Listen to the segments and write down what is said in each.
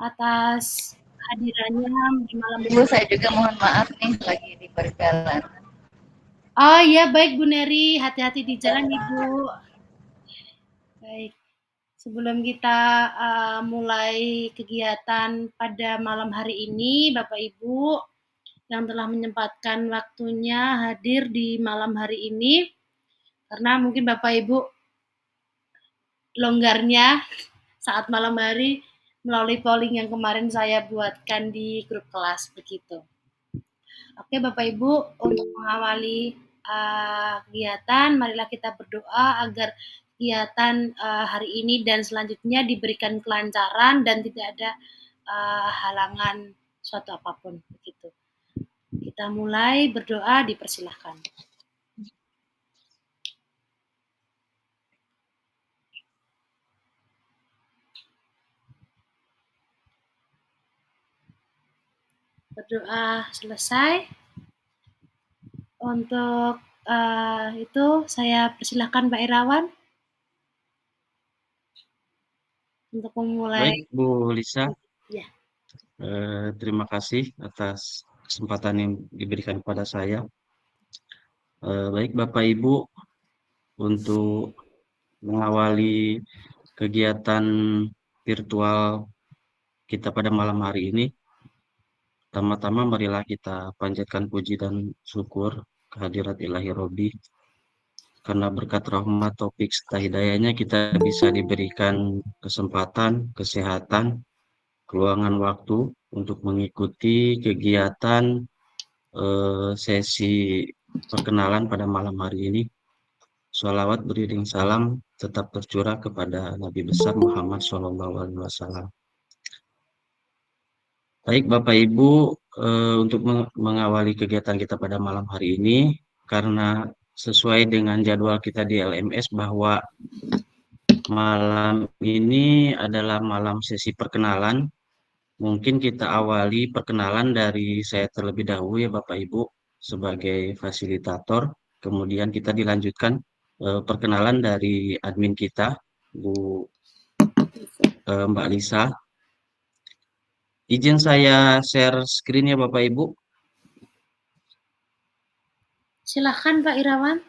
atas hadirannya di malam Ibu, saya juga mohon maaf nih lagi di perjalanan. Oh iya, baik Bu Neri, hati-hati di jalan Ibu. Baik, sebelum kita mulai kegiatan pada malam hari ini, Bapak Ibu yang telah menyempatkan waktunya hadir di malam hari ini, karena mungkin Bapak Ibu longgarnya saat malam hari melalui polling yang kemarin saya buatkan di grup kelas begitu. Oke Bapak Ibu, untuk mengawali kegiatan, marilah kita berdoa agar kegiatan hari ini dan selanjutnya diberikan kelancaran dan tidak ada halangan suatu apapun begitu. Kita mulai berdoa, dipersilahkan. Berdoa selesai. Untuk itu saya persilahkan Pak Irawan untuk memulai. Baik, Bu Lisa. Ya. Terima kasih atas kesempatan yang diberikan kepada saya. Baik, Bapak Ibu, untuk mengawali kegiatan virtual kita pada malam hari ini, pertama-tama marilah kita panjatkan puji dan syukur kehadirat Ilahi Robi, karena berkat rahmat taufik serta hidayahnya kita bisa diberikan kesempatan, kesehatan, keluangan waktu untuk mengikuti kegiatan sesi perkenalan pada malam hari ini. Sholawat beriring salam tetap tercurah kepada Nabi besar Muhammad SAW. Baik Bapak Ibu, untuk mengawali kegiatan kita pada malam hari ini, karena sesuai dengan jadwal kita di LMS bahwa malam ini adalah malam sesi perkenalan, mungkin kita awali perkenalan dari saya terlebih dahulu ya Bapak Ibu sebagai fasilitator, kemudian kita dilanjutkan perkenalan dari admin kita, Mbak Lisa. Izin saya share screen ya Bapak Ibu. Silahkan Pak Irawan.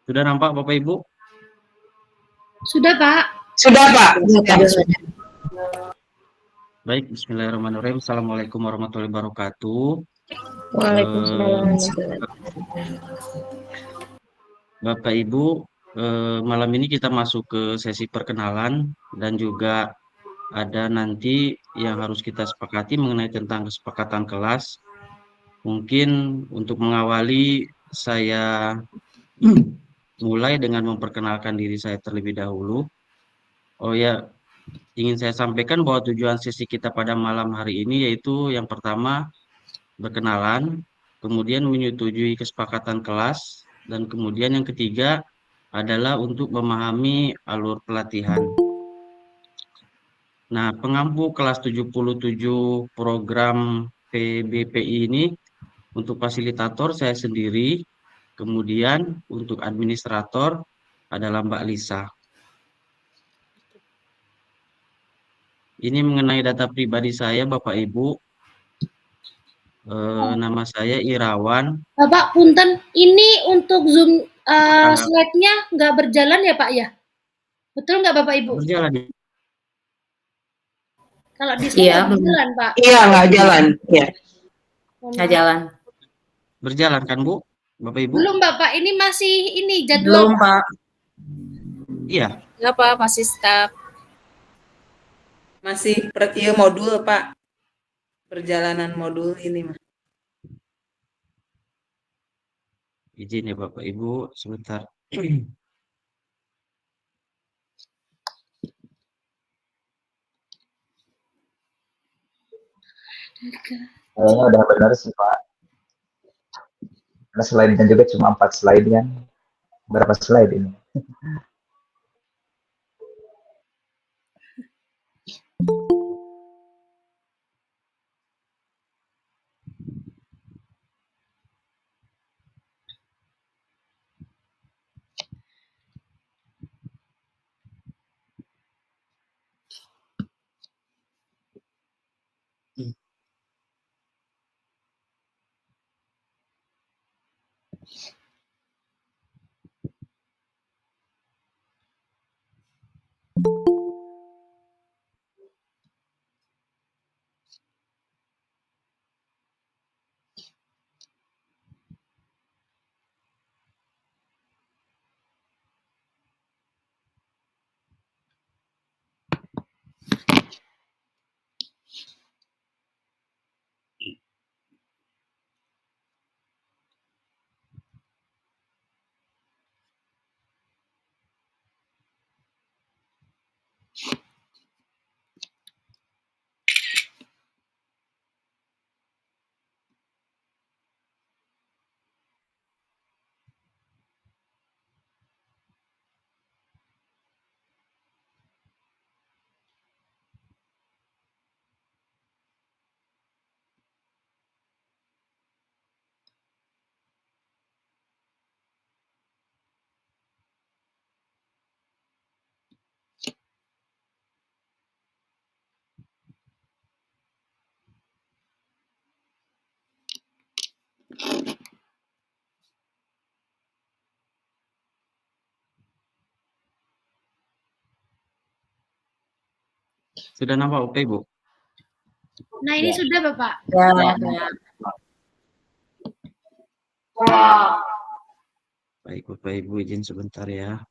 Sudah nampak Bapak Ibu? Sudah Pak. Sudah Pak. Baik, bismillahirrahmanirrahim. Assalamualaikum warahmatullahi wabarakatuh. Waalaikumsalam. Bapak Ibu, malam ini kita masuk ke sesi perkenalan dan juga ada nanti yang harus kita sepakati mengenai tentang kesepakatan kelas. Mungkin untuk mengawali saya mulai dengan memperkenalkan diri saya terlebih dahulu. Oh ya, ingin saya sampaikan bahwa tujuan sesi kita pada malam hari ini yaitu yang pertama berkenalan, kemudian menyetujui kesepakatan kelas, dan kemudian yang ketiga adalah untuk memahami alur pelatihan. Nah, pengampu kelas 77 program PBPI ini untuk fasilitator saya sendiri, kemudian untuk administrator adalah Mbak Lisa. Ini mengenai data pribadi saya, Bapak Ibu. Nama saya Irawan. Bapak punten, ini untuk Zoom slide-nya nggak berjalan ya Pak ya? Betul nggak Bapak Ibu? Berjalan. Kalau di Iya, sekolah jalan, Pak. Iya, nggak jalan. Iya. nggak jalan. Berjalan kan, Bu? Bapak Ibu? Belum, Bapak. Ini masih ini jadwal. Belum, Pak. Iya. Nggak, Pak, masih stuck. Masih iya modul, Pak. Perjalanan modul ini mah. Izin ya Bapak Ibu sebentar. Kayaknya udah benar sih Pak. Karena slide-nya juga cuma 4 slide kan. Berapa slide ini? Sudah nampak Bapak Ibu? Nah, ini sudah, Bapak. Ya. Baik Bapak Ibu izin sebentar ya.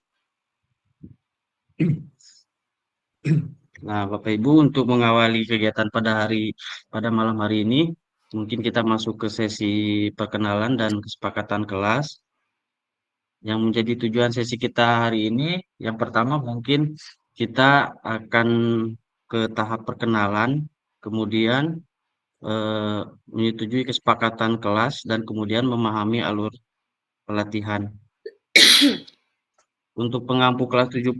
Nah, Bapak Ibu untuk mengawali kegiatan pada malam hari ini, mungkin kita masuk ke sesi perkenalan dan kesepakatan kelas. Yang menjadi tujuan sesi kita hari ini, yang pertama mungkin kita akan ke tahap perkenalan, kemudian menyetujui kesepakatan kelas dan kemudian memahami alur pelatihan. Untuk pengampu kelas 77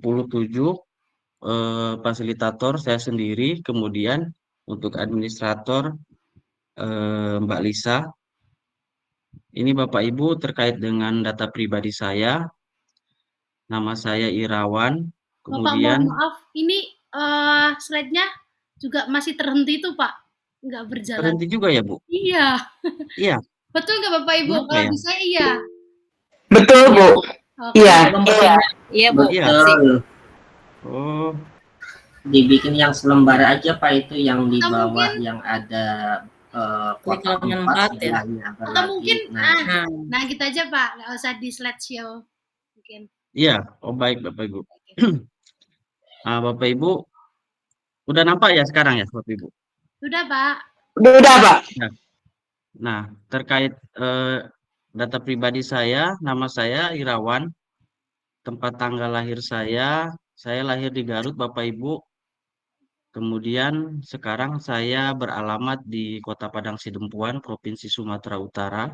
fasilitator saya sendiri, kemudian untuk administrator Mbak Lisa. Ini Bapak Ibu terkait dengan data pribadi saya, nama saya Irawan, Bapak, kemudian mohon maaf, ini slide-nya juga masih terhenti tuh, Pak. Nggak berjalan. terhenti juga ya Bu? Iya. Iya, Betul nggak Bapak Ibu? kenapa Kalau ya? bisa iya. Betul, Bu. Oke. Iya. Iya, Bu. Iya. Betul. Oh, Dibikin yang selembar aja Pak, itu yang di Atau bawah mungkin yang ada kotak Halaman 4 4 ya. sebelahnya atau berlagi. mungkin Nah, nah gitu aja Pak, nggak usah di slideshow mungkin. iya. Oh baik Bapak Ibu. Bapak Ibu, udah nampak ya sekarang ya Bapak Ibu? Sudah Pak. Udah, Pak. Ya. Nah, terkait data pribadi saya, nama saya Irawan, tempat tanggal lahir saya lahir di Garut Bapak Ibu. Kemudian sekarang saya beralamat di Kota Padang Sidempuan, Provinsi Sumatera Utara.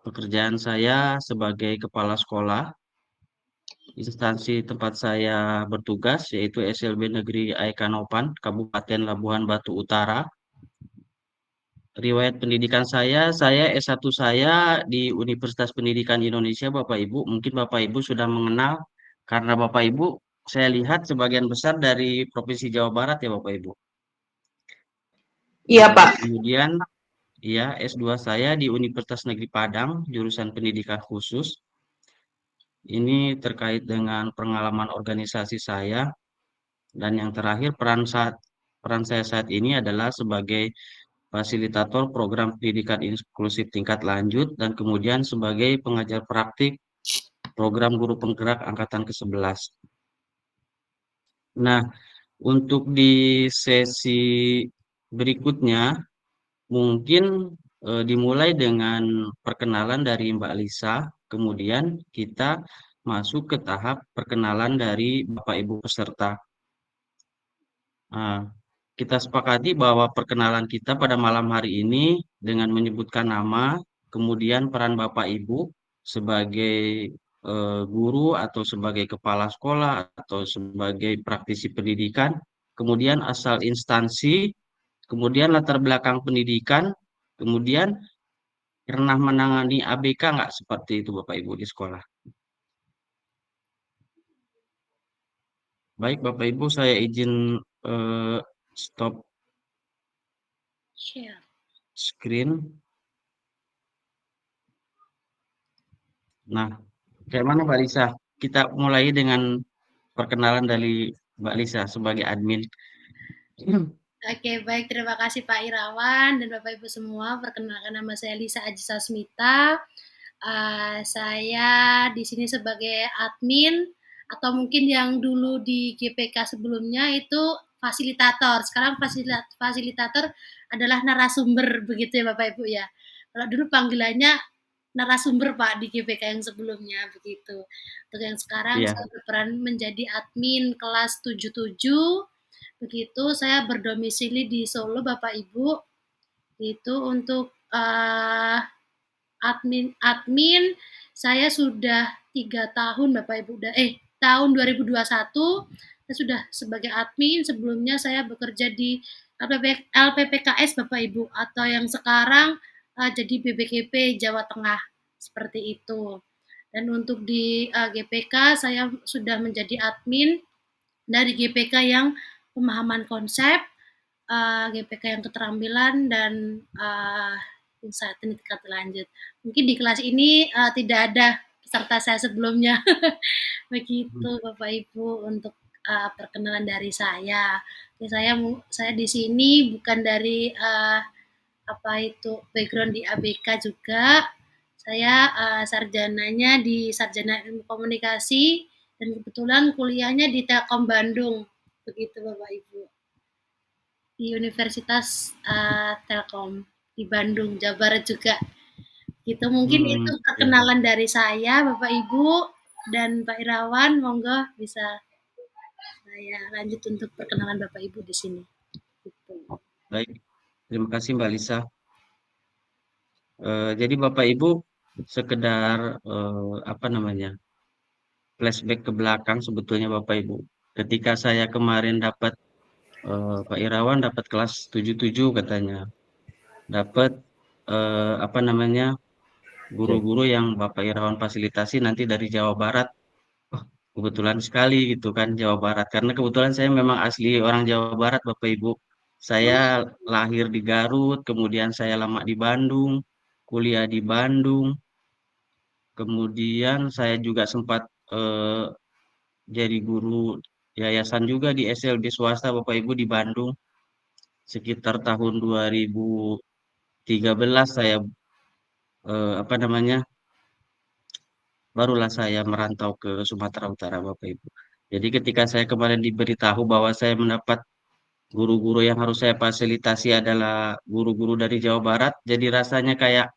Pekerjaan saya sebagai kepala sekolah. Instansi tempat saya bertugas yaitu SLB Negeri Aikanopan, Kabupaten Labuhan Batu Utara. Riwayat pendidikan saya S1 saya di Universitas Pendidikan Indonesia, Bapak Ibu. Mungkin Bapak Ibu sudah mengenal karena Bapak Ibu saya lihat sebagian besar dari Provinsi Jawa Barat ya Bapak Ibu. Iya, Pak. Kemudian ya S2 saya di Universitas Negeri Padang, jurusan pendidikan khusus. Ini terkait dengan pengalaman organisasi saya dan yang terakhir peran saya saat ini adalah sebagai fasilitator program pendidikan inklusif tingkat lanjut dan kemudian sebagai pengajar praktik program guru penggerak angkatan ke-11. Nah, untuk di sesi berikutnya mungkin dimulai dengan perkenalan dari Mbak Lisa, kemudian kita masuk ke tahap perkenalan dari Bapak Ibu peserta. Nah, kita sepakati bahwa perkenalan kita pada malam hari ini dengan menyebutkan nama, kemudian peran Bapak Ibu sebagai guru atau sebagai kepala sekolah atau sebagai praktisi pendidikan, kemudian asal instansi, kemudian latar belakang pendidikan, kemudian pernah menangani ABK nggak seperti itu Bapak Ibu di sekolah? Baik Bapak Ibu, saya izin stop Share. screen. Nah, kayak mana Mbak Lisa? Kita mulai dengan perkenalan dari Mbak Lisa sebagai admin. Oke, baik. Terima kasih Pak Irawan dan Bapak Ibu semua. Perkenalkan nama saya Lisa Aji Sasmita. Saya di sini sebagai admin atau mungkin yang dulu di GPK sebelumnya itu fasilitator. Sekarang fasilitator adalah narasumber begitu ya Bapak Ibu ya. Kalau dulu panggilannya narasumber Pak di GPK yang sebelumnya begitu. Untuk yang sekarang Iya, saya berperan menjadi admin kelas 77. Begitu saya berdomisili di Solo Bapak Ibu. Itu untuk admin saya sudah 3 tahun Bapak Ibu tahun 2021 saya sudah sebagai admin. Sebelumnya saya bekerja di LPPKS Bapak Ibu atau yang sekarang jadi BBGP Jawa Tengah seperti itu. Dan untuk di GPK saya sudah menjadi admin dari GPK yang pemahaman konsep, GPK yang keterampilan dan insight tingkat lanjut. Mungkin di kelas ini tidak ada peserta saya sebelumnya. Begitu Bapak Ibu untuk perkenalan dari saya. Oke, saya di sini bukan dari background di ABK juga. Saya sarjananya di Sarjana Ilmu Komunikasi dan kebetulan kuliahnya di Telkom Bandung. Begitu Bapak Ibu. Di Universitas Telkom di Bandung, Jawa Barat juga. Gitu mungkin itu iya. perkenalan dari saya Bapak Ibu dan Pak Irawan, monggo bisa saya lanjut untuk perkenalan Bapak Ibu di sini. Gitu. Baik, terima kasih Mbak Lisa. Jadi Bapak Ibu sekedar flashback ke belakang sebetulnya Bapak Ibu. Ketika saya kemarin dapat Pak Irawan dapat kelas 77 katanya, dapat guru-guru yang Bapak Irawan fasilitasi nanti dari Jawa Barat. Oh, kebetulan sekali gitu kan Jawa Barat. Karena kebetulan saya memang asli orang Jawa Barat Bapak Ibu. Saya lahir di Garut, kemudian saya lama di Bandung, kuliah di Bandung, kemudian saya juga sempat eh, jadi guru yayasan juga di SLB swasta Bapak Ibu di Bandung. Sekitar tahun 2013 saya eh, apa namanya barulah saya merantau ke Sumatera Utara Bapak Ibu. Jadi ketika saya kemarin diberitahu bahwa saya mendapat guru-guru yang harus saya fasilitasi adalah guru-guru dari Jawa Barat, jadi rasanya kayak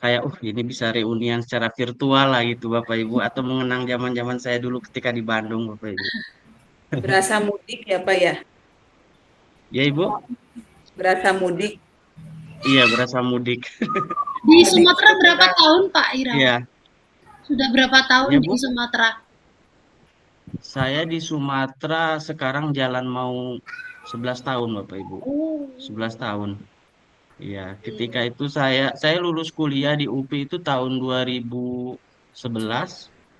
kayak ini bisa reunian secara virtual lah gitu Bapak Ibu atau mengenang zaman-zaman saya dulu ketika di Bandung Bapak Ibu. Berasa mudik ya Pak ya? Ya Ibu? Berasa mudik. Iya, berasa mudik. Di Sumatera berapa tahun Pak Irawan? Iya, Sudah berapa tahun ya di Bu. Sumatera? Saya di Sumatera sekarang jalan mau 11 tahun Bapak Ibu. Oh, 11 tahun. Iya, ketika itu saya lulus kuliah di UPI itu tahun 2011.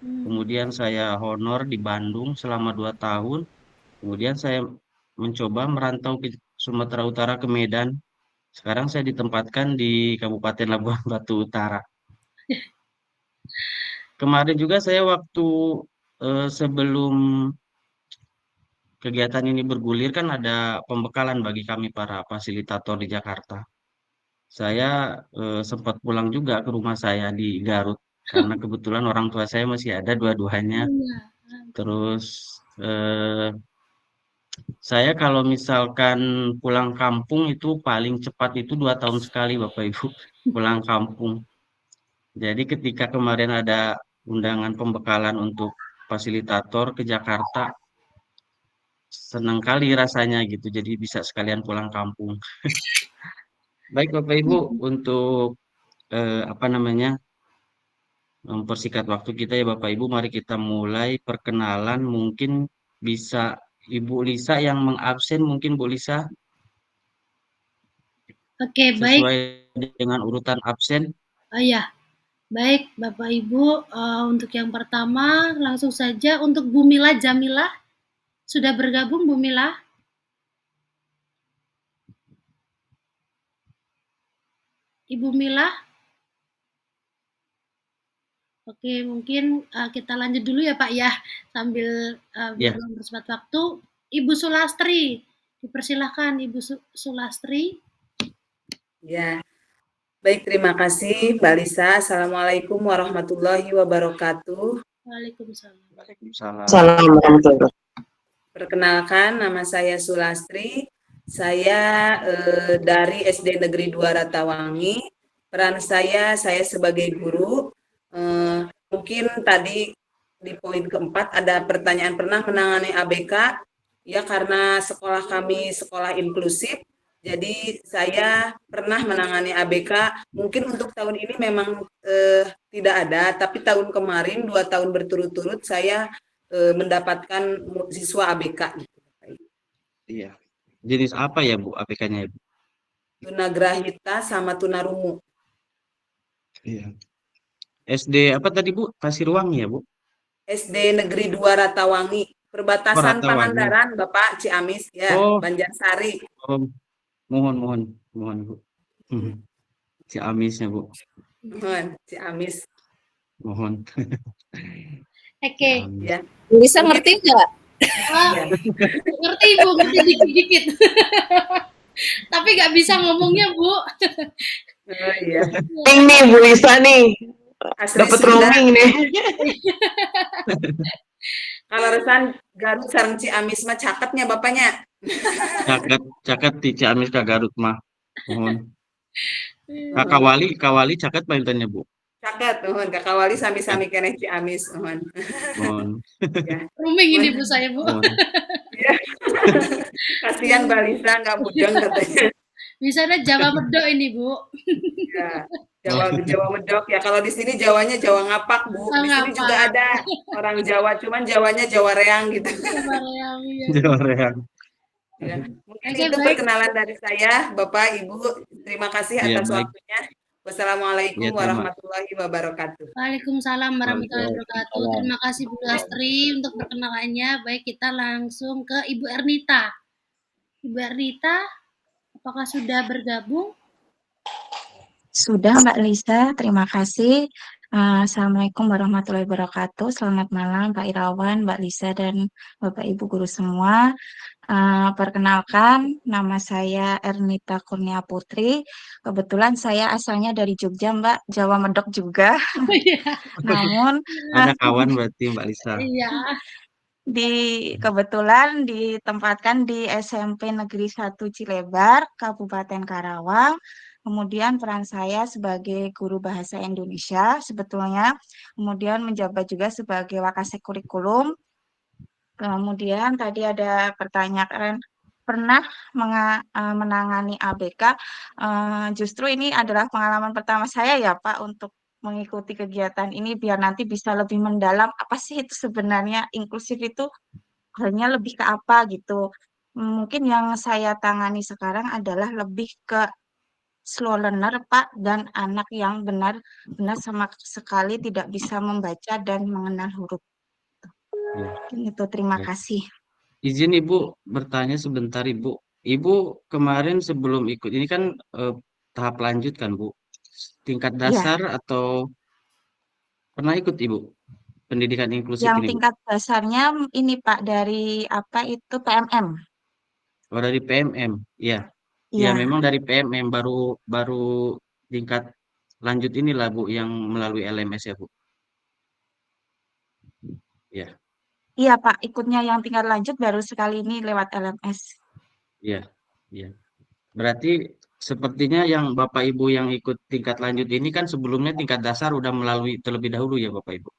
Kemudian saya honor di Bandung selama 2 tahun. Kemudian saya mencoba merantau ke Sumatera Utara ke Medan. Sekarang saya ditempatkan di Kabupaten Labuan Batu Utara. Kemarin juga saya waktu sebelum kegiatan ini bergulir kan ada pembekalan bagi kami para fasilitator di Jakarta. Saya sempat pulang juga ke rumah saya di Garut karena kebetulan orang tua saya masih ada dua-duanya. Iya. Terus eh, saya kalau misalkan pulang kampung itu paling cepat itu 2 tahun sekali Bapak Ibu pulang kampung. Jadi ketika kemarin ada undangan pembekalan untuk fasilitator ke Jakarta, senang kali rasanya gitu. Jadi bisa sekalian pulang kampung. Baik Bapak Ibu, untuk apa namanya mempersingkat waktu kita ya Bapak Ibu, mari kita mulai perkenalan. Mungkin bisa Ibu Lisa yang mengabsen, mungkin Bu Lisa Oke, baik. sesuai dengan urutan absen. Oh ya, baik Bapak Ibu, untuk yang pertama langsung saja untuk Bu Mila Jamilah, sudah bergabung Bu Mila? Ibu Mila? Oke, mungkin, kita lanjut dulu ya Pak ya, sambil, biar Ya, mempersingkat waktu. Ibu Sulastri, dipersilahkan Ibu Sulastri. Ya, baik, terima kasih Mbak Lisa. Assalamualaikum warahmatullahi wabarakatuh. Waalaikumsalam. Waalaikumsalam. Perkenalkan, nama saya Sulastri. Saya dari SD Negeri 2 Ratawangi. Peran saya sebagai guru. Mungkin tadi di poin keempat ada pertanyaan, pernah menangani ABK? Ya, karena sekolah kami sekolah inklusif, jadi saya pernah menangani ABK. Mungkin untuk tahun ini memang tidak ada, tapi tahun kemarin 2 tahun berturut-turut saya mendapatkan siswa ABK. Iya. Jenis apa ya Bu APK-nya Ibu? Tunagrahita sama tunarungu. Iya. SD apa tadi Bu? Pasirwangi ya Bu? SD Negeri 2 Ratawangi, Oh, perbatasan Ratawangi. Pangandaran, Bapak, Ciamis, ya, Oh, Banjarsari. oh, mohon Bu. Ciamisnya Bu. Ciamis. Mohon. Oke. Ciamis. Ya. Bisa ngerti nggak? Ya. Ngerti Bu, ngerti dikit-dikit. Tapi nggak bisa ngomongnya Bu. Oh, iya. Ini Bu Lisa nih, Asli dapat Sunda. roaming nih. Kalau resan Garut sareng Ciamis mah caketnya bapaknya. Caket di Ciamis ke Garut mah. Mohon. Kawali caket Pak intanya Bu. Caket, nuhun Kakak Wali sami-sami keneh Ciamis, nuhun. Mohon. Ya. Rooming ini Bu saya Bu. Mohon. Ya. Kasihan Mbak Lisa nggak mudeng katanya. Bisanya Jawa Medok ini Bu. Ya. Jawa Medok ya. Kalau di sini Jawanya Jawa Ngapak, Bu. Di sini Ngapak. juga ada orang Jawa, cuman Jawanya Jawa Reang gitu. Jawa Reang, iya. Jawa Reang. Ya. Mungkin Oke, itu baik. perkenalan dari saya, Bapak, Ibu. Terima kasih Iya, atas baik. waktunya. Wassalamualaikum Iya, terima. warahmatullahi wabarakatuh. Waalaikumsalam warahmatullahi wabarakatuh. Terima kasih Bu Lastri untuk perkenalannya. Baik, kita langsung ke Ibu Ernita. Ibu Ernita, apakah sudah bergabung? Sudah Mbak Lisa, terima kasih. Assalamualaikum warahmatullahi wabarakatuh. Selamat malam Pak Irawan, Mbak Lisa, dan Bapak Ibu guru semua. Perkenalkan, nama saya Ernita Kurnia Putri. Kebetulan saya asalnya dari Jogja, Mbak, Jawa Medok juga. Namun Ada kawan berarti Mbak Lisa. Iya. kebetulan ditempatkan di SMP Negeri 1 Cilebar, Kabupaten Karawang. Kemudian peran saya sebagai guru bahasa Indonesia sebetulnya, kemudian menjabat juga sebagai wakasek kurikulum. Kemudian tadi ada pertanyaan pernah menangani ABK. Justru ini adalah pengalaman pertama saya ya Pak untuk mengikuti kegiatan ini biar nanti bisa lebih mendalam apa sih itu sebenarnya inklusif itu halnya lebih ke apa gitu. Mungkin yang saya tangani sekarang adalah lebih ke slow learner Pak dan anak yang benar-benar sama sekali tidak bisa membaca dan mengenal huruf. Ya. Itu terima Baik. kasih. Izin Ibu bertanya sebentar Ibu. Ibu kemarin sebelum ikut ini kan tahap lanjut kan Bu? Tingkat Iya. dasar atau pernah ikut Ibu pendidikan inklusif Yang ini, Bu? tingkat dasarnya ini Pak dari apa itu PMM. Oh, dari PMM. Iya. Ya, Iya, memang dari PMM baru baru tingkat lanjut inilah Bu yang melalui LMS ya Bu. Ya, iya Pak, ikutnya yang tingkat lanjut baru sekali ini lewat LMS. iya, iya. Berarti sepertinya yang Bapak Ibu yang ikut tingkat lanjut ini kan sebelumnya tingkat dasar udah melalui terlebih dahulu ya Bapak Ibu.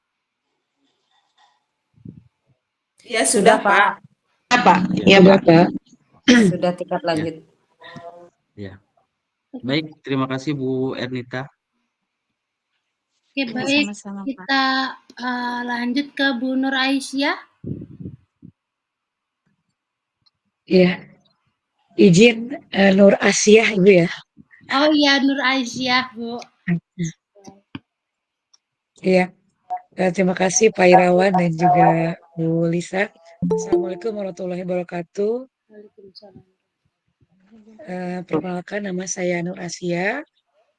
Ya sudah Pak, Apa? Ya, Ya, Bapak. sudah tingkat ya, lanjut. ya. Baik, terima kasih Bu Ernita. Oke, Ya, baik. sama-sama Pak. Kita lanjut ke Bu Nur Aisyah. Ya, izin Nur Asia Ibu ya. Oh iya, Nur Aisyah, Bu. Iya, terima kasih Pak Irawan dan juga Bu Lisa. Assalamualaikum warahmatullahi wabarakatuh. Waalaikumsalam. Perkenalkan nama saya Nur Asia.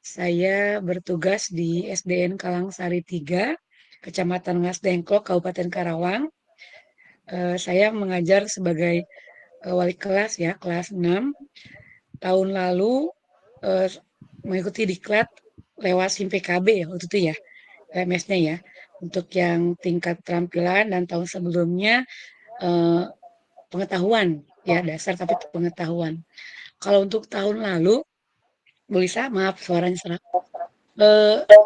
Saya bertugas di SDN Kalangsari 3, Kecamatan Ngasdengklok, Kabupaten Karawang. Saya mengajar sebagai wali kelas ya, kelas 6. Tahun lalu mengikuti diklat lewat SIM PKB ya waktu itu ya, LMS-nya ya, untuk yang tingkat keterampilan, dan tahun sebelumnya pengetahuan ya, dasar tapi pengetahuan. Kalau untuk tahun lalu, Bu Lisa, maaf suaranya serak.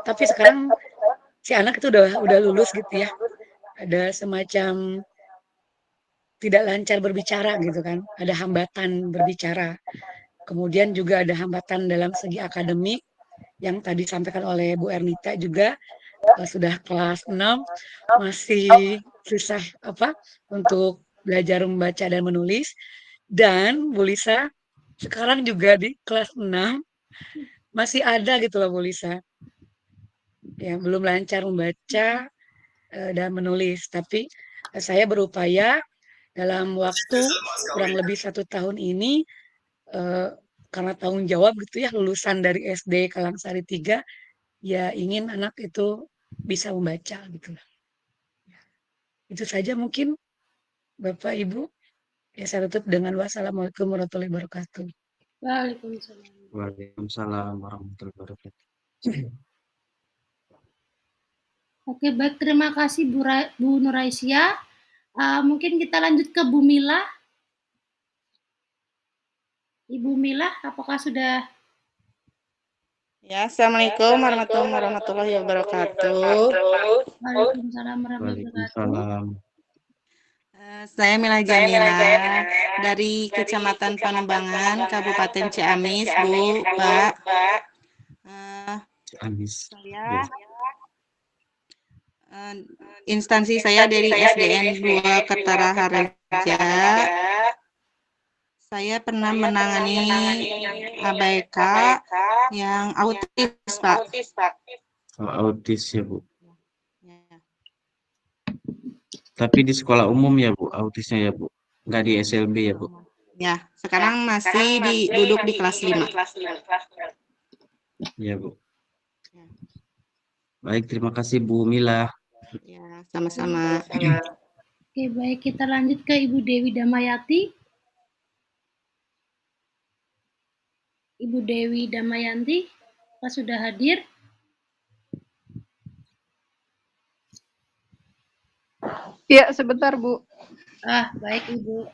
Tapi sekarang si anak itu udah lulus gitu ya. Ada semacam tidak lancar berbicara gitu kan. Ada hambatan berbicara. Kemudian juga ada hambatan dalam segi akademik yang tadi disampaikan oleh Bu Ernita juga, sudah kelas 6 masih susah untuk belajar membaca dan menulis. Dan Bu Lisa sekarang juga di kelas 6 masih ada gitu loh Bu Lisa, yang belum lancar membaca dan menulis. Tapi saya berupaya dalam waktu kurang lebih 1 tahun ini, karena tanggung jawab gitu ya, lulusan dari SD Kalangsari 3, ya ingin anak itu bisa membaca gitu. Itu saja mungkin Bapak Ibu. Ya, saya tutup dengan wassalamualaikum warahmatullahi wabarakatuh. Waalaikumsalam. Waalaikumsalam warahmatullahi wabarakatuh. Oke, baik. Terima kasih Bu Nur Aisyah. Mungkin kita lanjut ke Bu Mila. Ibu Mila, apakah sudah? Ya, Assalamualaikum warahmatullahi wabarakatuh. Waalaikumsalam warahmatullahi wabarakatuh. Waalaikumsalam. Saya Mila Jamila dari Kecamatan Panambangan, Kabupaten Ciamis, Bu, Pak. Amis. Saya Ya. instansi saya dari SDN 2 Kertara Harja. Saya pernah menangani ABK yang autis, Pak. Oh, autis ya Bu. Ya. Tapi di sekolah umum ya Bu, autisnya ya Bu. Nggak di SLB ya Bu. Ya, sekarang masih duduk di kelas 5. Ya Bu. Baik, terima kasih Bu Mila. Ya, sama-sama. Oke, baik. Kita lanjut ke Ibu Dewi Damayati. Ibu Dewi Damayanti, apakah sudah hadir? Ya, sebentar Bu. Baik Ibu.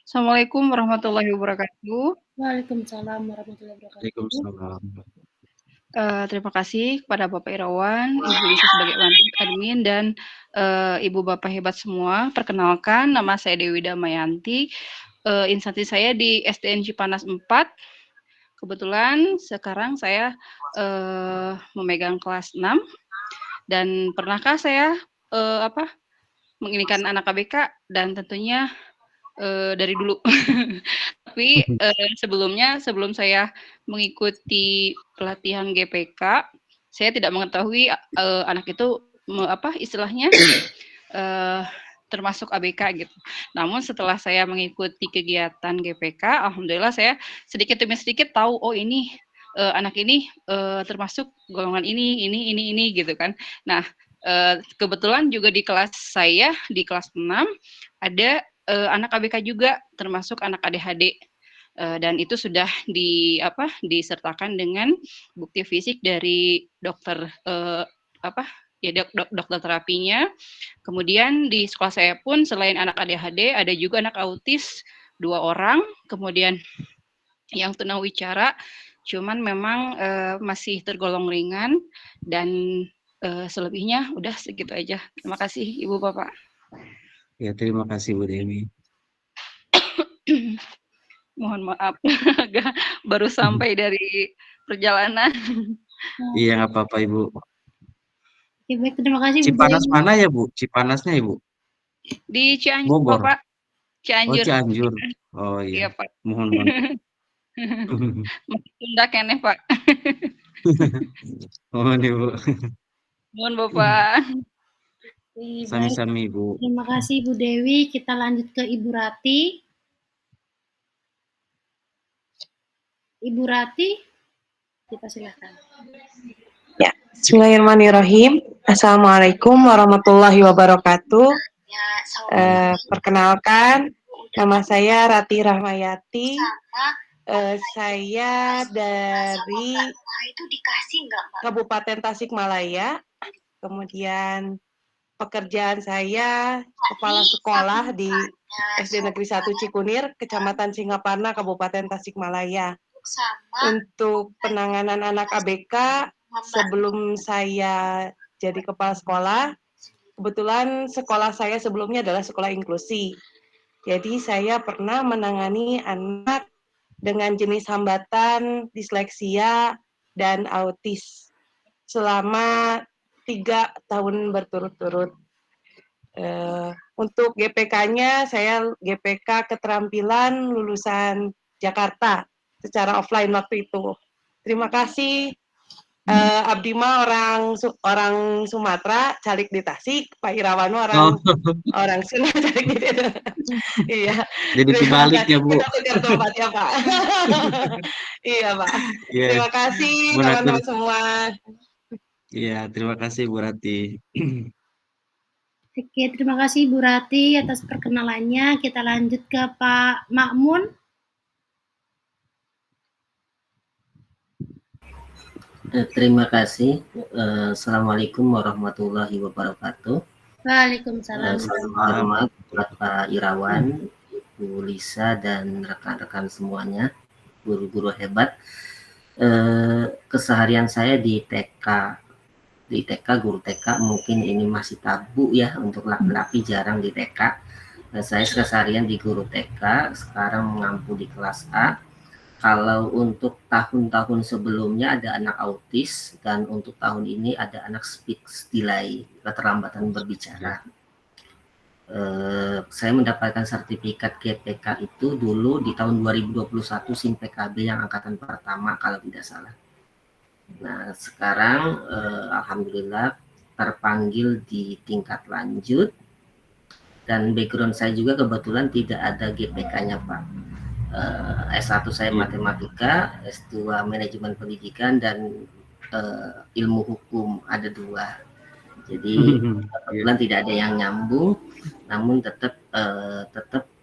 Assalamualaikum warahmatullahi wabarakatuh. Waalaikumsalam warahmatullahi wabarakatuh. Waalaikumsalam. Terima kasih kepada Bapak Irawan, Ibu Lisa sebagai admin, dan Ibu Bapak hebat semua. Perkenalkan, nama saya Dewi Damayanti. Instansi saya di SDN Cipanas 4. Kebetulan sekarang saya memegang kelas 6. Dan pernahkah saya menginikan anak ABK, dan tentunya dari dulu. Tapi sebelum saya mengikuti pelatihan GPK, saya tidak mengetahui anak itu istilahnya termasuk ABK gitu. Namun setelah saya mengikuti kegiatan GPK, alhamdulillah saya sedikit demi sedikit tahu, oh ini anak ini termasuk golongan ini gitu kan. Nah, kebetulan juga di kelas saya di kelas 6 ada anak ABK juga termasuk anak ADHD. Dan itu sudah disertakan dengan bukti fisik dari dokter dokter terapinya. Kemudian di sekolah saya pun selain anak ADHD ada juga anak autis 2 orang, kemudian yang tunawicara, cuman memang masih tergolong ringan dan selebihnya udah segitu aja. Terima kasih Ibu Bapak. Ya, terima kasih Bu Dewi. Mohon maaf, baru sampai dari perjalanan. Iya, nggak apa-apa Ibu. Oke, baik, terima kasih Bu Cipanas Dewi. mana ya Bu? Cipanasnya Ibu? Di Cianjur, Bogor. Bapak. Oh, Cianjur. Cianjur. Oh Iya, iya. Pak. Mohon Masih Sunda keneh, Pak. mohon Ibu. Mohon Bapak. Baik, Sami-sami Ibu. terima kasih Bu Dewi. Kita lanjut ke Ibu Rati. Ibu Rati, kita silakan. Ya, Bismillahirrahmanirrahim. Assalamualaikum warahmatullahi wabarakatuh. Perkenalkan, nama saya Rati Rahmayati. Saya dari Kabupaten Tasikmalaya. Kemudian pekerjaan saya kepala sekolah di SD Negeri 1 Cikunir, Kecamatan Singaparna, Kabupaten Tasikmalaya. Untuk penanganan anak ABK, sebelum saya jadi kepala sekolah, kebetulan sekolah saya sebelumnya adalah sekolah inklusi. Jadi saya pernah menangani anak dengan jenis hambatan disleksia dan autis selama 3 tahun berturut-turut. Untuk GPK-nya, saya GPK keterampilan lulusan Jakarta secara offline waktu itu. Terima kasih. Abdi mah orang Sumatera, calik di Tasik, Pak Irawan orang Sunda, calik di Iya. Jadi kebalik ya Bu. Kita tukar tempat ya Pak. Iya Pak. Iya. Terima kasih teman-teman semua. Iya, terima kasih Bu Rati. Oke, terima kasih Bu Rati atas perkenalannya. Kita lanjut ke Pak Makmun. Terima kasih. Assalamualaikum warahmatullahi wabarakatuh. Waalaikumsalam. Salam hormat buat Pak Irawan, Ibu Lisa, dan rekan-rekan semuanya, guru-guru hebat. Keseharian saya di TK, guru TK mungkin ini masih tabu ya untuk laki-laki, jarang di TK. Saya keseharian di guru TK, sekarang mengampu di kelas A. Kalau untuk tahun-tahun sebelumnya ada anak autis, dan untuk tahun ini ada anak speech delay, keterlambatan berbicara. Saya mendapatkan sertifikat GPK itu dulu di tahun 2021 SIM PKB yang angkatan pertama kalau tidak salah. Nah sekarang alhamdulillah terpanggil di tingkat lanjut, dan background saya juga kebetulan tidak ada GPK-nya Pak. S1 saya matematika, S2 manajemen pendidikan, dan ilmu hukum ada 2. Jadi kebetulan tidak ada yang nyambung, namun tetap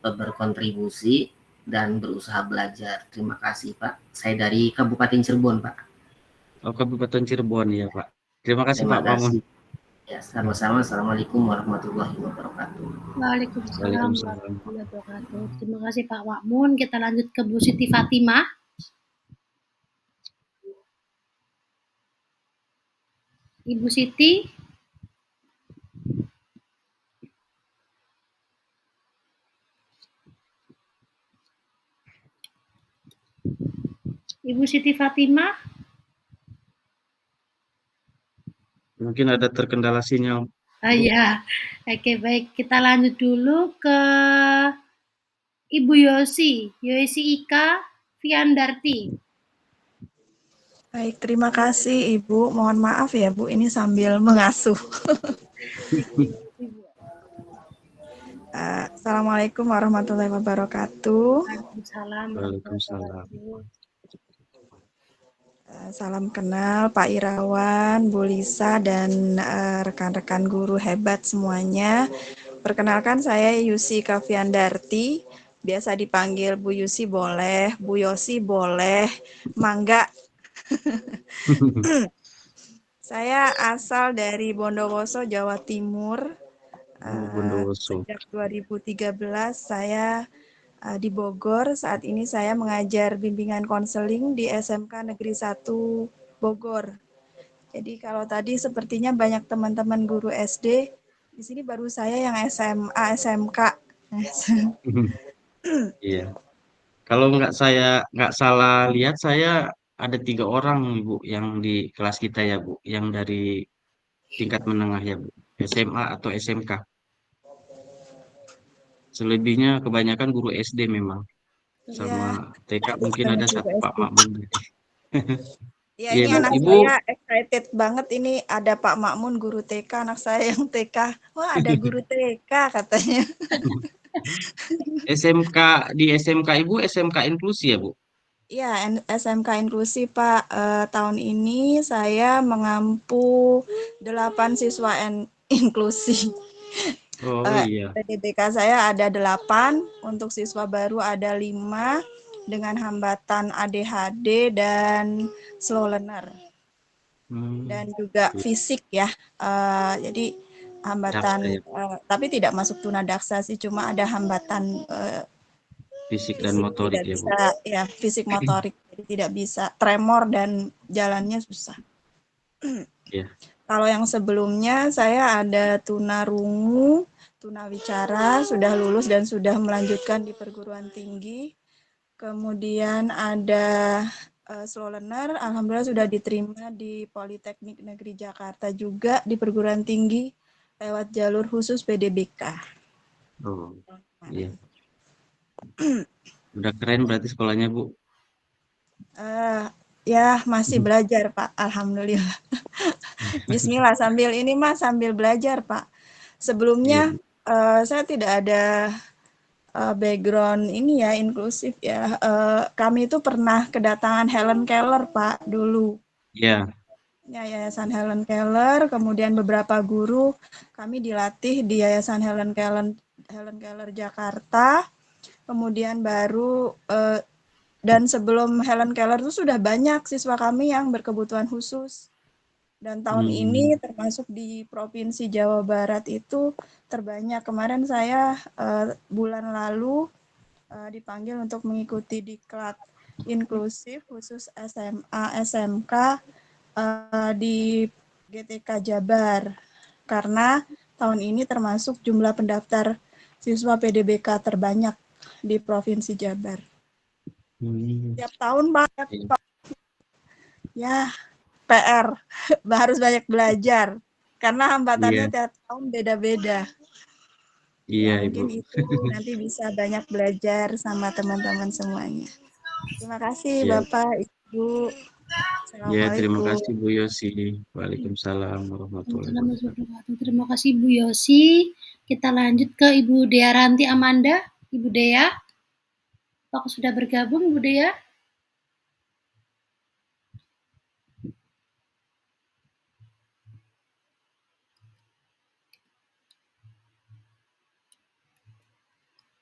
berkontribusi dan berusaha belajar. Terima kasih Pak. Saya dari Kabupaten Cirebon Pak. Oh, Kabupaten Cirebon ya Pak. Terima kasih Pak Mamun. Ya, sama-sama. Assalamualaikum warahmatullahi wabarakatuh. Waalaikumsalam warahmatullahi wabarakatuh. Terima kasih Pak Makmun. Kita lanjut ke Bu Siti Fatimah. Ibu Siti. Ibu Siti Fatimah. Mungkin ada terkendala sinyal. Ya, oke baik. Kita lanjut dulu ke Ibu Yosi Ika Viandarti. Baik, terima kasih Ibu. Mohon maaf ya Bu, ini sambil mengasuh. Assalamualaikum warahmatullahi wabarakatuh. Waalaikumsalam. Waalaikumsalam. Salam kenal Pak Irawan, Bu Lisa, dan rekan-rekan guru hebat semuanya. Perkenalkan saya Yusi Kaviandarti, biasa dipanggil Bu Yusi boleh, Bu Yosi boleh, Mangga. Saya asal dari Bondowoso, Jawa Timur. Bondowoso. Sejak 2013 saya di Bogor. Saat ini saya mengajar bimbingan konseling di SMK Negeri 1 Bogor. Jadi kalau tadi sepertinya banyak teman-teman guru SD, di sini baru saya yang SMA, SMK. Iya. Kalau nggak salah lihat, saya ada 3 orang Bu yang di kelas kita ya Bu, yang dari tingkat menengah ya Bu, SMA atau SMK. Selebihnya kebanyakan guru SD memang, sama Iya, TK mungkin banyak ada guru satu Pak SD. Makmun. Ya, Iya ini Bu, anak Ibu. saya excited banget ini ada Pak Makmun guru TK, anak saya yang TK. Wah, ada guru TK katanya. SMK di SMK Ibu SMK inklusi ya Bu? Iya, SMK inklusi Pak. Tahun ini saya mengampu 8 siswa inklusi. Oh iya. PDBK saya ada 8, untuk siswa baru ada 5 dengan hambatan ADHD dan slow learner. Dan juga Iya. fisik ya. Jadi Daksa hambatan ya, tapi tidak masuk tunadaksa sih, cuma ada hambatan fisik dan fisik motorik tidak ya Bu. bisa ya, fisik motorik jadi tidak bisa, tremor dan jalannya susah. Iya. Kalau yang sebelumnya saya ada tunarungu, tunawicara, sudah lulus dan sudah melanjutkan di perguruan tinggi. Kemudian ada slow learner, alhamdulillah sudah diterima di Politeknik Negeri Jakarta juga di perguruan tinggi lewat jalur khusus PDBK. Oh iya. Udah keren berarti sekolahnya Bu. Ya masih belajar Pak, alhamdulillah. Bismillah, sambil ini Mas, sambil belajar Pak. Sebelumnya Iya. saya tidak ada background ini ya, inklusif ya. Kami itu pernah kedatangan Helen Keller Pak dulu. Iya. Ya, Yayasan Helen Keller, kemudian beberapa guru kami dilatih di Yayasan Helen Keller Jakarta. Kemudian baru dan sebelum Helen Keller itu sudah banyak siswa kami yang berkebutuhan khusus. Dan tahun ini termasuk di Provinsi Jawa Barat itu terbanyak. Kemarin saya bulan lalu dipanggil untuk mengikuti diklat inklusif khusus SMA, SMK di GTK Jabar. Karena tahun ini termasuk jumlah pendaftar siswa PDBK terbanyak di Provinsi Jabar. Tiap tahun Pak, ya PR, harus banyak belajar karena hambatannya Iya. tiap tahun beda-beda. Iya Ya Ibu. mungkin itu nanti bisa banyak belajar sama teman-teman semuanya. Terima kasih Iya. Bapak, Ibu. Ya, terima Assalamualaikum. kasih Bu Yosi. Waalaikumsalam warahmatullahi wabarakatuh. Terima kasih Bu Yosi. Kita lanjut ke Ibu Dea Ranti Amanda. Ibu Dea, apakah sudah bergabung Bu Dea?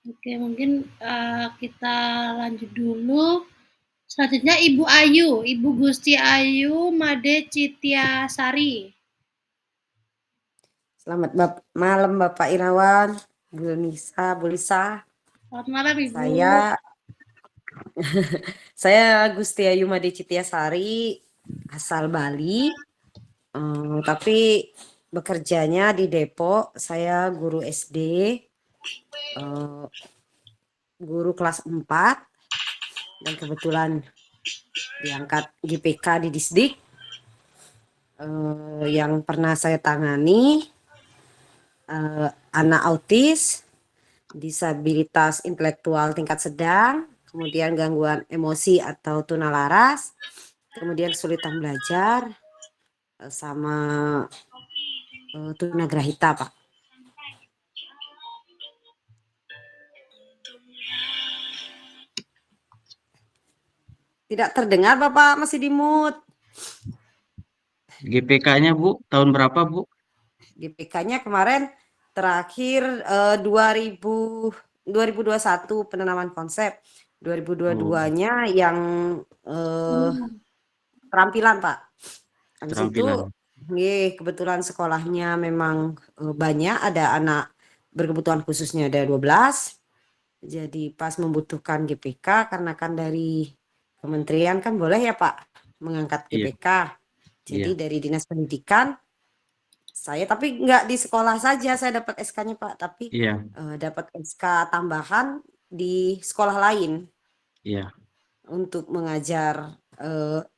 Oke, mungkin kita lanjut dulu. Selanjutnya Ibu Ayu, Ibu Gusti Ayu Made Citiasari. Selamat malam Bapak Irawan, Bu Nisa, Bu Lisa. Selamat malam Ibu. Saya Gusti Ayu Made Citiasari, asal Bali, tapi bekerjanya di Depok. Saya guru SD, guru kelas 4, dan kebetulan diangkat GPK di Disdik. Yang pernah saya tangani anak autis, disabilitas intelektual tingkat sedang, kemudian gangguan emosi atau tunalaras, kemudian kesulitan belajar, sama tunagrahita, Pak. Tidak terdengar Bapak, masih di mute. GPK-nya Bu, tahun berapa Bu? GPK-nya kemarin terakhir 2021 penanaman konsep. 2022-nya yang keterampilan, Pak. Habis itu kebetulan sekolahnya memang banyak, ada anak berkebutuhan khususnya ada 12. Jadi pas membutuhkan GPK karena kan dari kementerian kan boleh ya Pak mengangkat GPK. Jadi dari Dinas Pendidikan saya tapi nggak di sekolah saja saya dapat SK-nya Pak, tapi dapat SK tambahan di sekolah lain. Untuk mengajar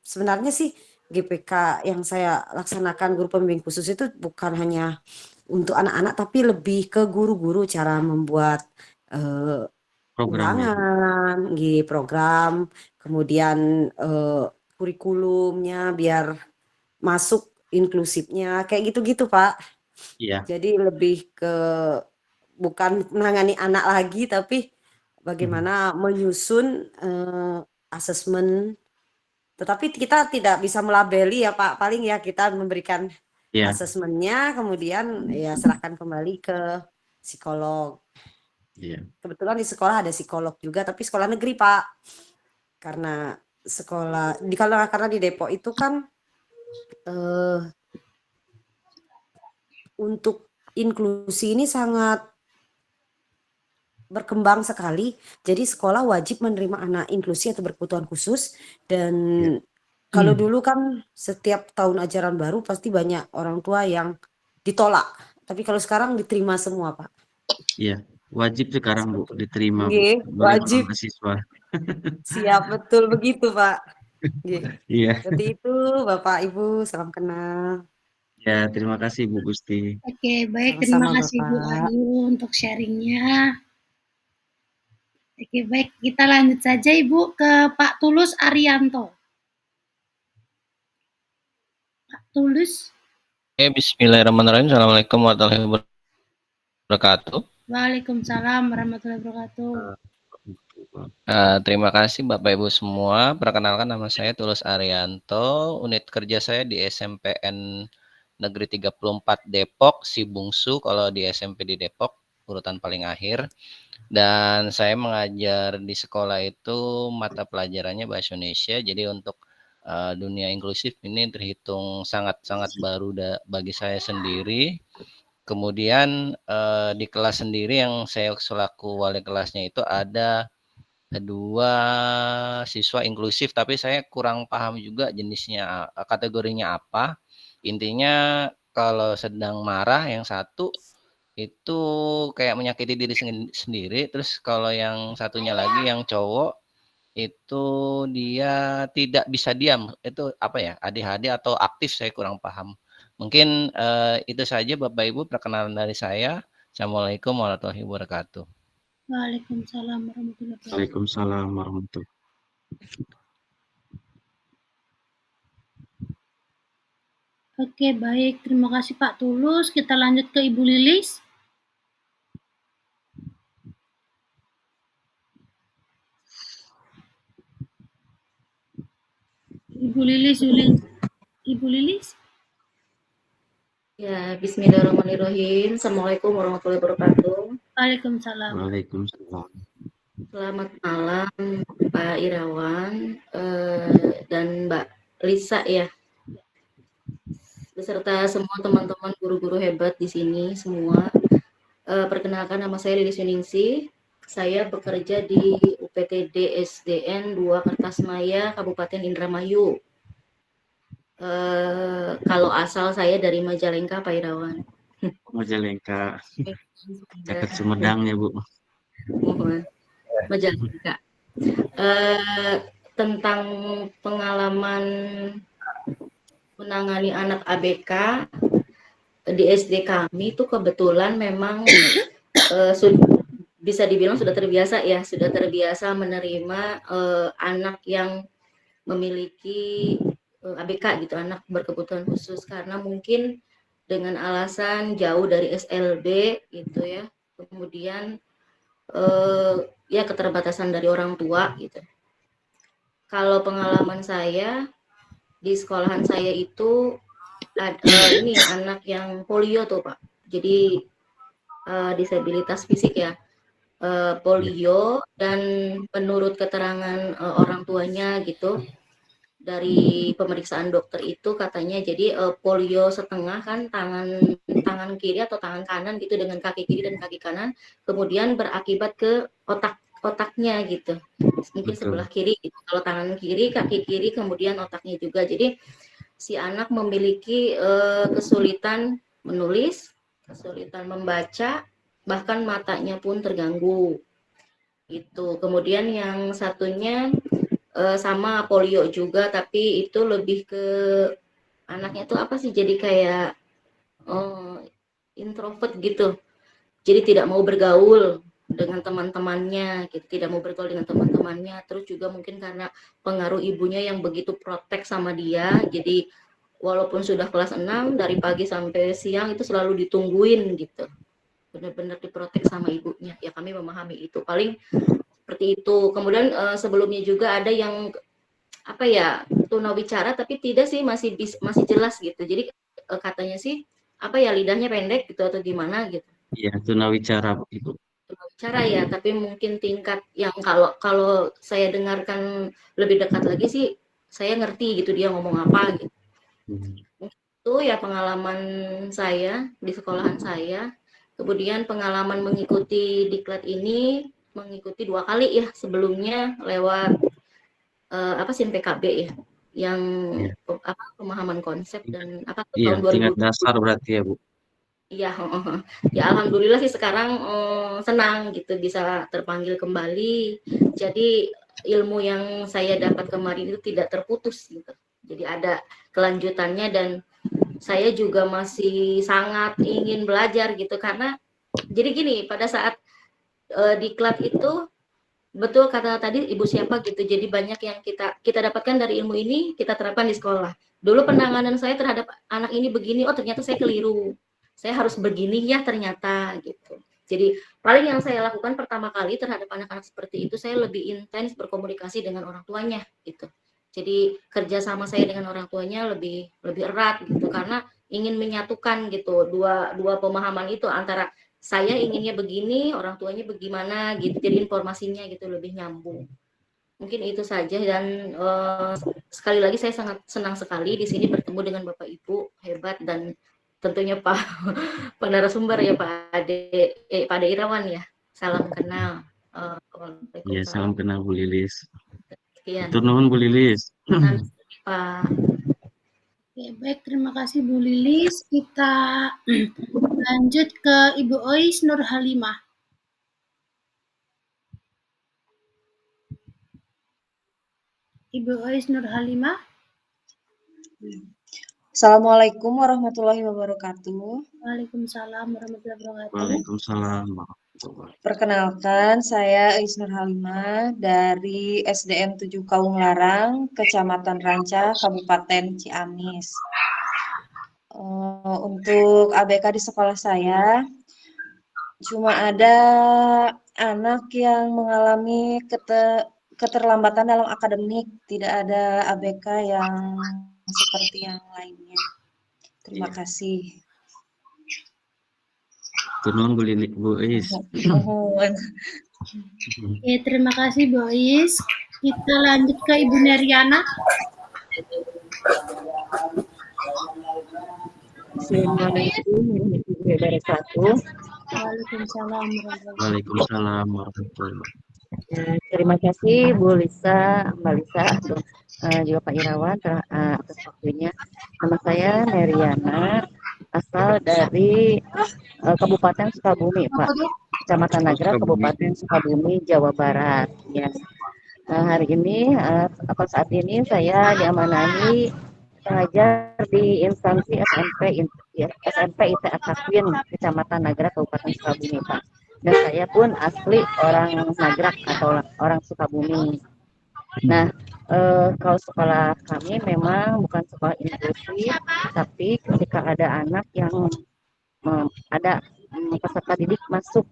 sebenarnya sih GPK yang saya laksanakan guru pembimbing khusus itu bukan hanya untuk anak-anak tapi lebih ke guru-guru cara membuat undangan, program, kemudian kurikulumnya biar masuk inklusifnya kayak gitu-gitu Pak. Jadi lebih ke bukan menangani anak lagi tapi bagaimana menyusun asesmen, tetapi kita tidak bisa melabeli ya Pak, paling ya kita memberikan asesmennya kemudian ya serahkan kembali ke psikolog. Kebetulan di sekolah ada psikolog juga tapi sekolah negeri Pak, karena sekolah karena di Depok itu kan untuk inklusi ini sangat berkembang sekali. Jadi sekolah wajib menerima anak inklusi atau berkebutuhan khusus dan kalau dulu kan setiap tahun ajaran baru pasti banyak orang tua yang ditolak. Tapi kalau sekarang diterima semua, Pak. Iya, wajib sekarang Bu diterima Bu. Wajib. Mahasiswa. Siap, betul begitu, Pak. Iya. Seperti itu, Bapak Ibu, salam kenal. Ya, terima kasih Bu Gusti. Oke, baik. Terima kasih Bu Ayu untuk sharingnya. Oke, baik. Kita lanjut saja Ibu ke Pak Tulus Arianto. Pak Tulus. Bismillahirrahmanirrahim. Assalamualaikum warahmatullahi wabarakatuh. Waalaikumsalam warahmatullahi wabarakatuh. Terima kasih Bapak Ibu semua. Perkenalkan nama saya Tulus Arianto. Unit kerja saya di SMPN Negeri 34 Depok, si bungsu kalau di SMP di Depok, urutan paling akhir. Dan saya mengajar di sekolah itu mata pelajarannya Bahasa Indonesia. Jadi untuk dunia inklusif ini terhitung sangat-sangat baru bagi saya sendiri. Kemudian di kelas sendiri yang saya selaku wali kelasnya itu ada 2 siswa inklusif, tapi saya kurang paham juga jenisnya, kategorinya apa. Intinya kalau sedang marah yang satu itu kayak menyakiti diri sendiri, terus kalau yang satunya lagi yang cowok itu dia tidak bisa diam, itu apa ya, ADHD atau aktif, saya kurang paham. Mungkin itu saja Bapak Ibu perkenalan dari saya. Assalamualaikum warahmatullahi wabarakatuh. Waalaikumsalam warahmatullahi wabarakatuh. Waalaikumsalam warahmatullahi. Oke, baik. Terima kasih Pak Tulus. Kita lanjut ke Ibu Lilis. Ibu Lilis. Ya, bismillahirrahmanirrahim. Assalamualaikum warahmatullahi wabarakatuh. Waalaikumsalam. Waalaikumsalam. Selamat malam Pak Irawan dan Mbak Lisa ya. Beserta semua teman-teman guru-guru hebat di sini semua. Perkenalkan nama saya Lilis Yuningsih. Saya bekerja di UPTD SDN 2 Kertasmaya, Kabupaten Indramayu. Kalau asal saya dari Majalengka, Pak Irawan. Majalengka. Dekat Sumedang ya Bu. Majalengka. Tentang pengalaman menangani anak ABK di SD kami itu kebetulan memang bisa dibilang sudah terbiasa ya, sudah terbiasa menerima anak yang memiliki ABK gitu, anak berkebutuhan khusus, karena mungkin dengan alasan jauh dari SLB gitu ya, kemudian ya keterbatasan dari orang tua gitu. Kalau pengalaman saya di sekolahan saya itu ini anak yang polio tuh Pak. Jadi disabilitas fisik ya, polio, dan menurut keterangan orang tuanya gitu, dari pemeriksaan dokter itu katanya jadi polio setengah kan, tangan kiri atau tangan kanan gitu dengan kaki kiri dan kaki kanan, kemudian berakibat ke otaknya gitu, mungkin sebelah kiri gitu. Kalau tangan kiri, kaki kiri, kemudian otaknya juga. Jadi si anak memiliki kesulitan menulis, kesulitan membaca, bahkan matanya pun terganggu. Itu. Kemudian yang satunya sama polio juga, tapi itu lebih ke anaknya tuh apa sih? Jadi kayak introvert gitu. Jadi tidak mau bergaul dengan teman-temannya, gitu. Tidak mau bergaul dengan teman-temannya. Terus juga mungkin karena pengaruh ibunya yang begitu protek sama dia, jadi walaupun sudah kelas 6 dari pagi sampai siang itu selalu ditungguin gitu. Benar-benar diprotek sama ibunya. Ya kami memahami itu. Paling seperti itu. Kemudian sebelumnya juga ada yang apa ya, tunawicara tapi tidak sih, masih jelas gitu. Jadi katanya sih apa ya, lidahnya pendek gitu atau gimana gitu. Iya, tunawicara Ibu. Tunawicara ya, tapi mungkin tingkat yang kalau saya dengarkan lebih dekat lagi sih, saya ngerti gitu dia ngomong apa gitu. Itu ya pengalaman saya di sekolahan saya. Kemudian pengalaman mengikuti diklat ini, mengikuti 2 kali ya, sebelumnya lewat SIM PKB ya, yang pemahaman konsep dan Iya, tahun 2000. tingkat dasar berarti ya Bu. Iya, ya alhamdulillah sih sekarang senang gitu bisa terpanggil kembali. Jadi ilmu yang saya dapat kemarin itu tidak terputus gitu. Jadi ada kelanjutannya dan saya juga masih sangat ingin belajar gitu, karena jadi gini, pada saat diklat itu betul kata tadi Ibu siapa gitu. Jadi banyak yang kita dapatkan dari ilmu ini kita terapkan di sekolah. Dulu penanganan saya terhadap anak ini begini, oh ternyata saya keliru. Saya harus begini ya ternyata gitu. Jadi paling yang saya lakukan pertama kali terhadap anak-anak seperti itu, saya lebih intens berkomunikasi dengan orang tuanya gitu. Jadi kerjasama saya dengan orang tuanya lebih erat gitu, karena ingin menyatukan gitu dua pemahaman itu, antara saya inginnya begini, orang tuanya bagaimana gitu. Jadi informasinya gitu lebih nyambung. Mungkin itu saja, dan sekali lagi saya sangat senang sekali di sini bertemu dengan Bapak Ibu hebat, dan tentunya Pak narasumber ya Pak Ade Irawan ya. Salam kenal. Iya, salam kenal Bu Lilis. Sekian. Tur nuhun Bu Lilis. Pak. Oke, baik, terima kasih Bu Lilis. Kita lanjut ke Ibu Ois Nur Halimah. Ibu Ois Nur Halimah. Assalamualaikum warahmatullahi wabarakatuh. Waalaikumsalam warahmatullahi wabarakatuh. Waalaikumsalam. Perkenalkan, saya Ois Nur Halimah dari SDN 7 Kaung Larang, Kecamatan Ranca, Kabupaten Ciamis. Untuk ABK di sekolah saya, cuma ada anak yang mengalami keterlambatan dalam akademik, tidak ada ABK yang seperti yang lainnya. Terima kasih. Turun Bu Ois. Oke, terima kasih Bu Ois. Kita lanjut ke Ibu Neriana. Assalamualaikum warahmatullahi wabarakatuh. Waalaikumsalam warahmatullahi wabarakatuh. Terima kasih Bu Lisa, Mbak Lisa, juga Pak Irawan atas waktunya. Nama saya Neriana, asal dari Kabupaten Sukabumi, Pak. Kecamatan Nagrag, Kabupaten Sukabumi, Jawa Barat. Ya. Hari ini, saat ini saya diamanahi mengajar di instansi SMP IT Atakwin, Kecamatan Nagrag, Kabupaten Sukabumi, Pak. Dan saya pun asli orang Nagrag atau orang Sukabumi. Nah, kalau sekolah kami memang bukan sekolah inklusif, tapi ketika ada anak yang ada peserta didik masuk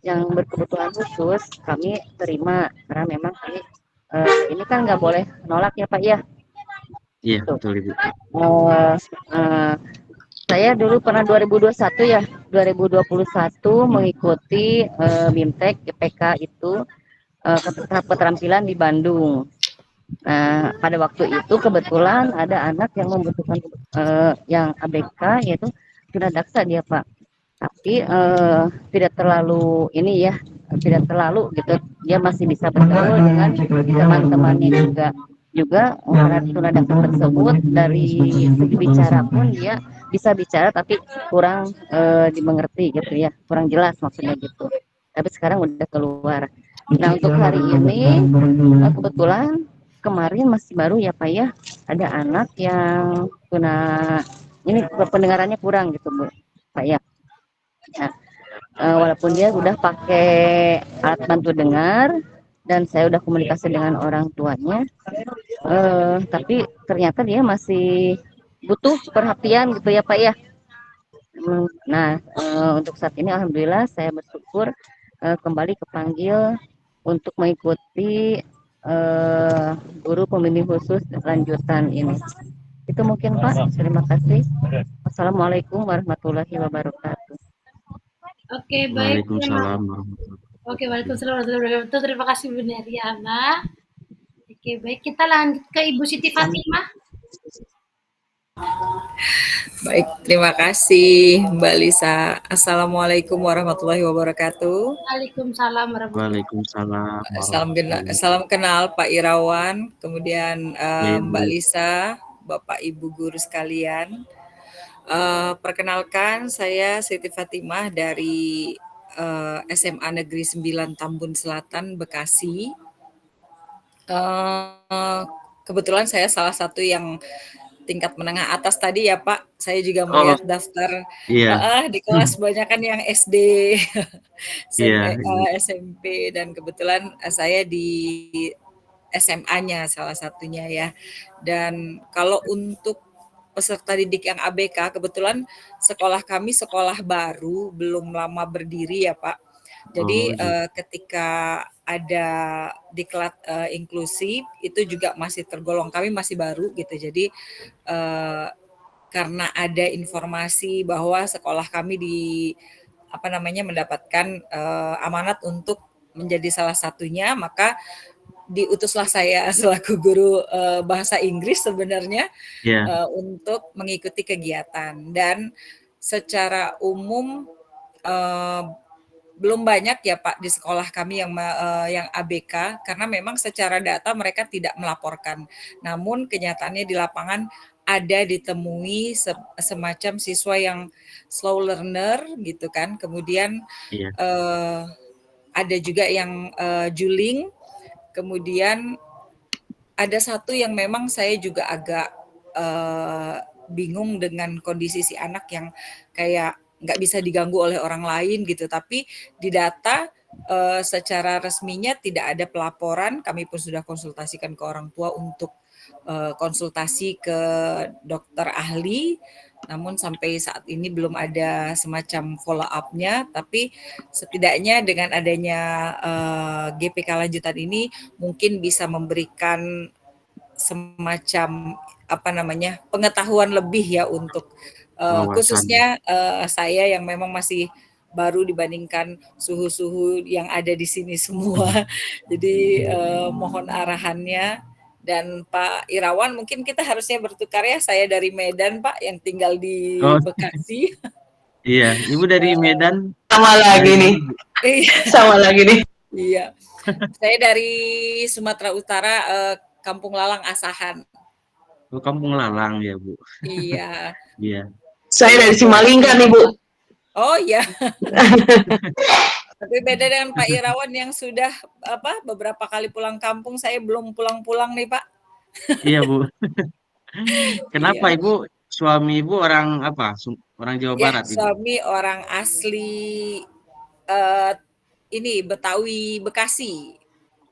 yang berkebutuhan khusus, kami terima, karena memang kami ini kan nggak boleh nolak ya Pak ya. Iya, Gitu. betul Ibu. Eh, eh, saya dulu pernah 2021 ya, 2021 mengikuti BIMTEK GPK itu tahap keterampilan di Bandung. Nah, pada waktu itu kebetulan ada anak yang membutuhkan yang ABK, yaitu tunadaksa dia Pak. Tapi tidak terlalu ini ya, tidak terlalu gitu. Dia masih bisa bergaul dengan teman-temannya juga karena tunadaksa tersebut dari segi bicara pun dia bisa bicara tapi kurang dimengerti gitu ya, kurang jelas maksudnya gitu. Tapi sekarang udah keluar. Nah untuk hari ini kebetulan kemarin masih baru ya Pak ya, ada anak yang ini pendengarannya kurang gitu Bu Pak ya. Nah, walaupun dia udah pakai alat bantu dengar dan saya udah komunikasi dengan orang tuanya, tapi ternyata dia masih butuh perhatian gitu ya Pak ya. Nah, untuk saat ini alhamdulillah saya bersyukur kembali kepanggil untuk mengikuti guru pembimbing khusus lanjutan ini. Itu mungkin Pak. Terima kasih. Assalamualaikum warahmatullahi wabarakatuh. Oke, baik. Waalaikumsalam warahmatullahi Oke, waalaikumsalam warahmatullahi wabarakatuh. Terima kasih Bu Neriana. Oke, baik. Kita lanjut ke Ibu Siti Fatimah. Baik, terima kasih Mbak Lisa. Assalamualaikum warahmatullahi wabarakatuh. Waalaikumsalam warahmatullahi Waalaikumsalam Salam kenal Pak Irawan, kemudian Ya, Mbak Ibu. Lisa, Bapak Ibu guru sekalian. Perkenalkan, saya Siti Fatimah dari SMA Negeri 9 Tambun Selatan, Bekasi. Kebetulan saya salah satu yang tingkat menengah atas tadi ya Pak. Saya juga melihat daftar Iya. di kelas banyak kan yang SD, Iya, Ibu. SMP, dan kebetulan saya di SMA-nya salah satunya ya. Dan kalau untuk peserta didik yang ABK, kebetulan sekolah kami sekolah baru, belum lama berdiri ya Pak. Jadi ketika ada diklat inklusif itu juga masih tergolong, kami masih baru gitu. Jadi karena ada informasi bahwa sekolah kami mendapatkan amanat untuk menjadi salah satunya, maka diutuslah saya selaku guru bahasa Inggris sebenarnya untuk mengikuti kegiatan. Dan secara umum belum banyak ya Pak di sekolah kami yang ABK, karena memang secara data mereka tidak melaporkan. Namun kenyataannya di lapangan ada ditemui semacam siswa yang slow learner gitu kan. Kemudian ada juga yang juling. Kemudian ada satu yang memang saya juga agak bingung dengan kondisi si anak yang kayak nggak bisa diganggu oleh orang lain gitu. Tapi di data secara resminya tidak ada pelaporan. Kami pun sudah konsultasikan ke orang tua untuk konsultasi ke dokter ahli. Namun sampai saat ini belum ada semacam follow up-nya, tapi setidaknya dengan adanya GPK lanjutan ini mungkin bisa memberikan semacam pengetahuan lebih ya untuk khususnya saya yang memang masih baru dibandingkan suhu-suhu yang ada di sini semua. Jadi mohon arahannya. Dan Pak Irawan, mungkin kita harusnya bertukar ya. Saya dari Medan Pak, yang tinggal di Bekasi. Iya, Ibu dari Medan. Sama lagi nih. Sama lagi nih. Iya. Saya dari Sumatera Utara, Kampung Lalang Asahan. Oh, Kampung Lalang ya Bu. Iya. Iya. Saya dari Simalingga nih Bu. Oh iya. Tapi beda dengan Pak Irawan yang sudah beberapa kali pulang kampung, saya belum pulang-pulang nih Pak. Iya Bu. Kenapa Ibu? Suami Ibu orang apa? Orang Jawa Barat Ibu? Suami orang asli ini Betawi, Bekasi.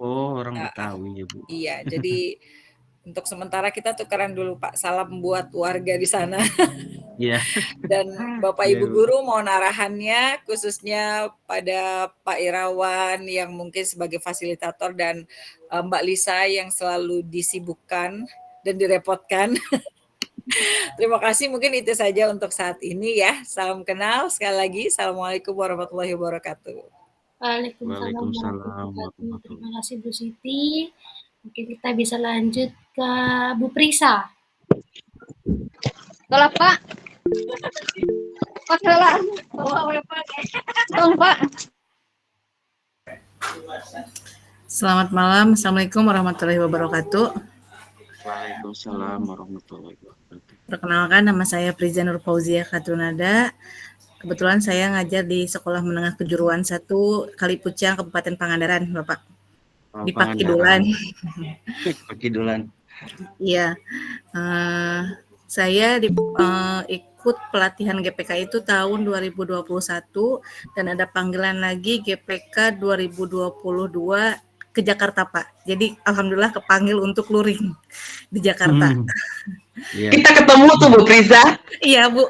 Oh, orang Betawi ya Bu. Iya, jadi untuk sementara kita tukeran dulu Pak. Salam buat warga di sana. Iya. Dan Bapak Ibu guru mohon arahannya khususnya pada Pak Irawan yang mungkin sebagai fasilitator dan Mbak Lisa yang selalu disibukkan dan direpotkan. Terima kasih, mungkin itu saja untuk saat ini ya. Salam kenal, sekali lagi, Assalamualaikum warahmatullahi wabarakatuh. Waalaikumsalam warahmatullahi wabarakatuh. Terima kasih Bu Siti. Mungkin kita bisa lanjut ke Bu Prisa. Tolak Pak. Pak salah. Tolong Pak. Selamat malam. Assalamualaikum warahmatullahi wabarakatuh. Waalaikumsalam warahmatullahi wabarakatuh. Perkenalkan, nama saya Priza Nur Fauzia Khatunada. Kebetulan saya ngajar di Sekolah Menengah Kejuruan 1 Kalipucang, Kabupaten Pangandaran, Bapak. Di Pakidulan. Pakidulan. Iya. Saya ikut pelatihan GPK itu tahun 2021 dan ada panggilan lagi GPK 2022 ke Jakarta, Pak. Jadi alhamdulillah kepanggil untuk luring di Jakarta. Yeah. Kita ketemu tuh Bu Priza. Iya, Bu.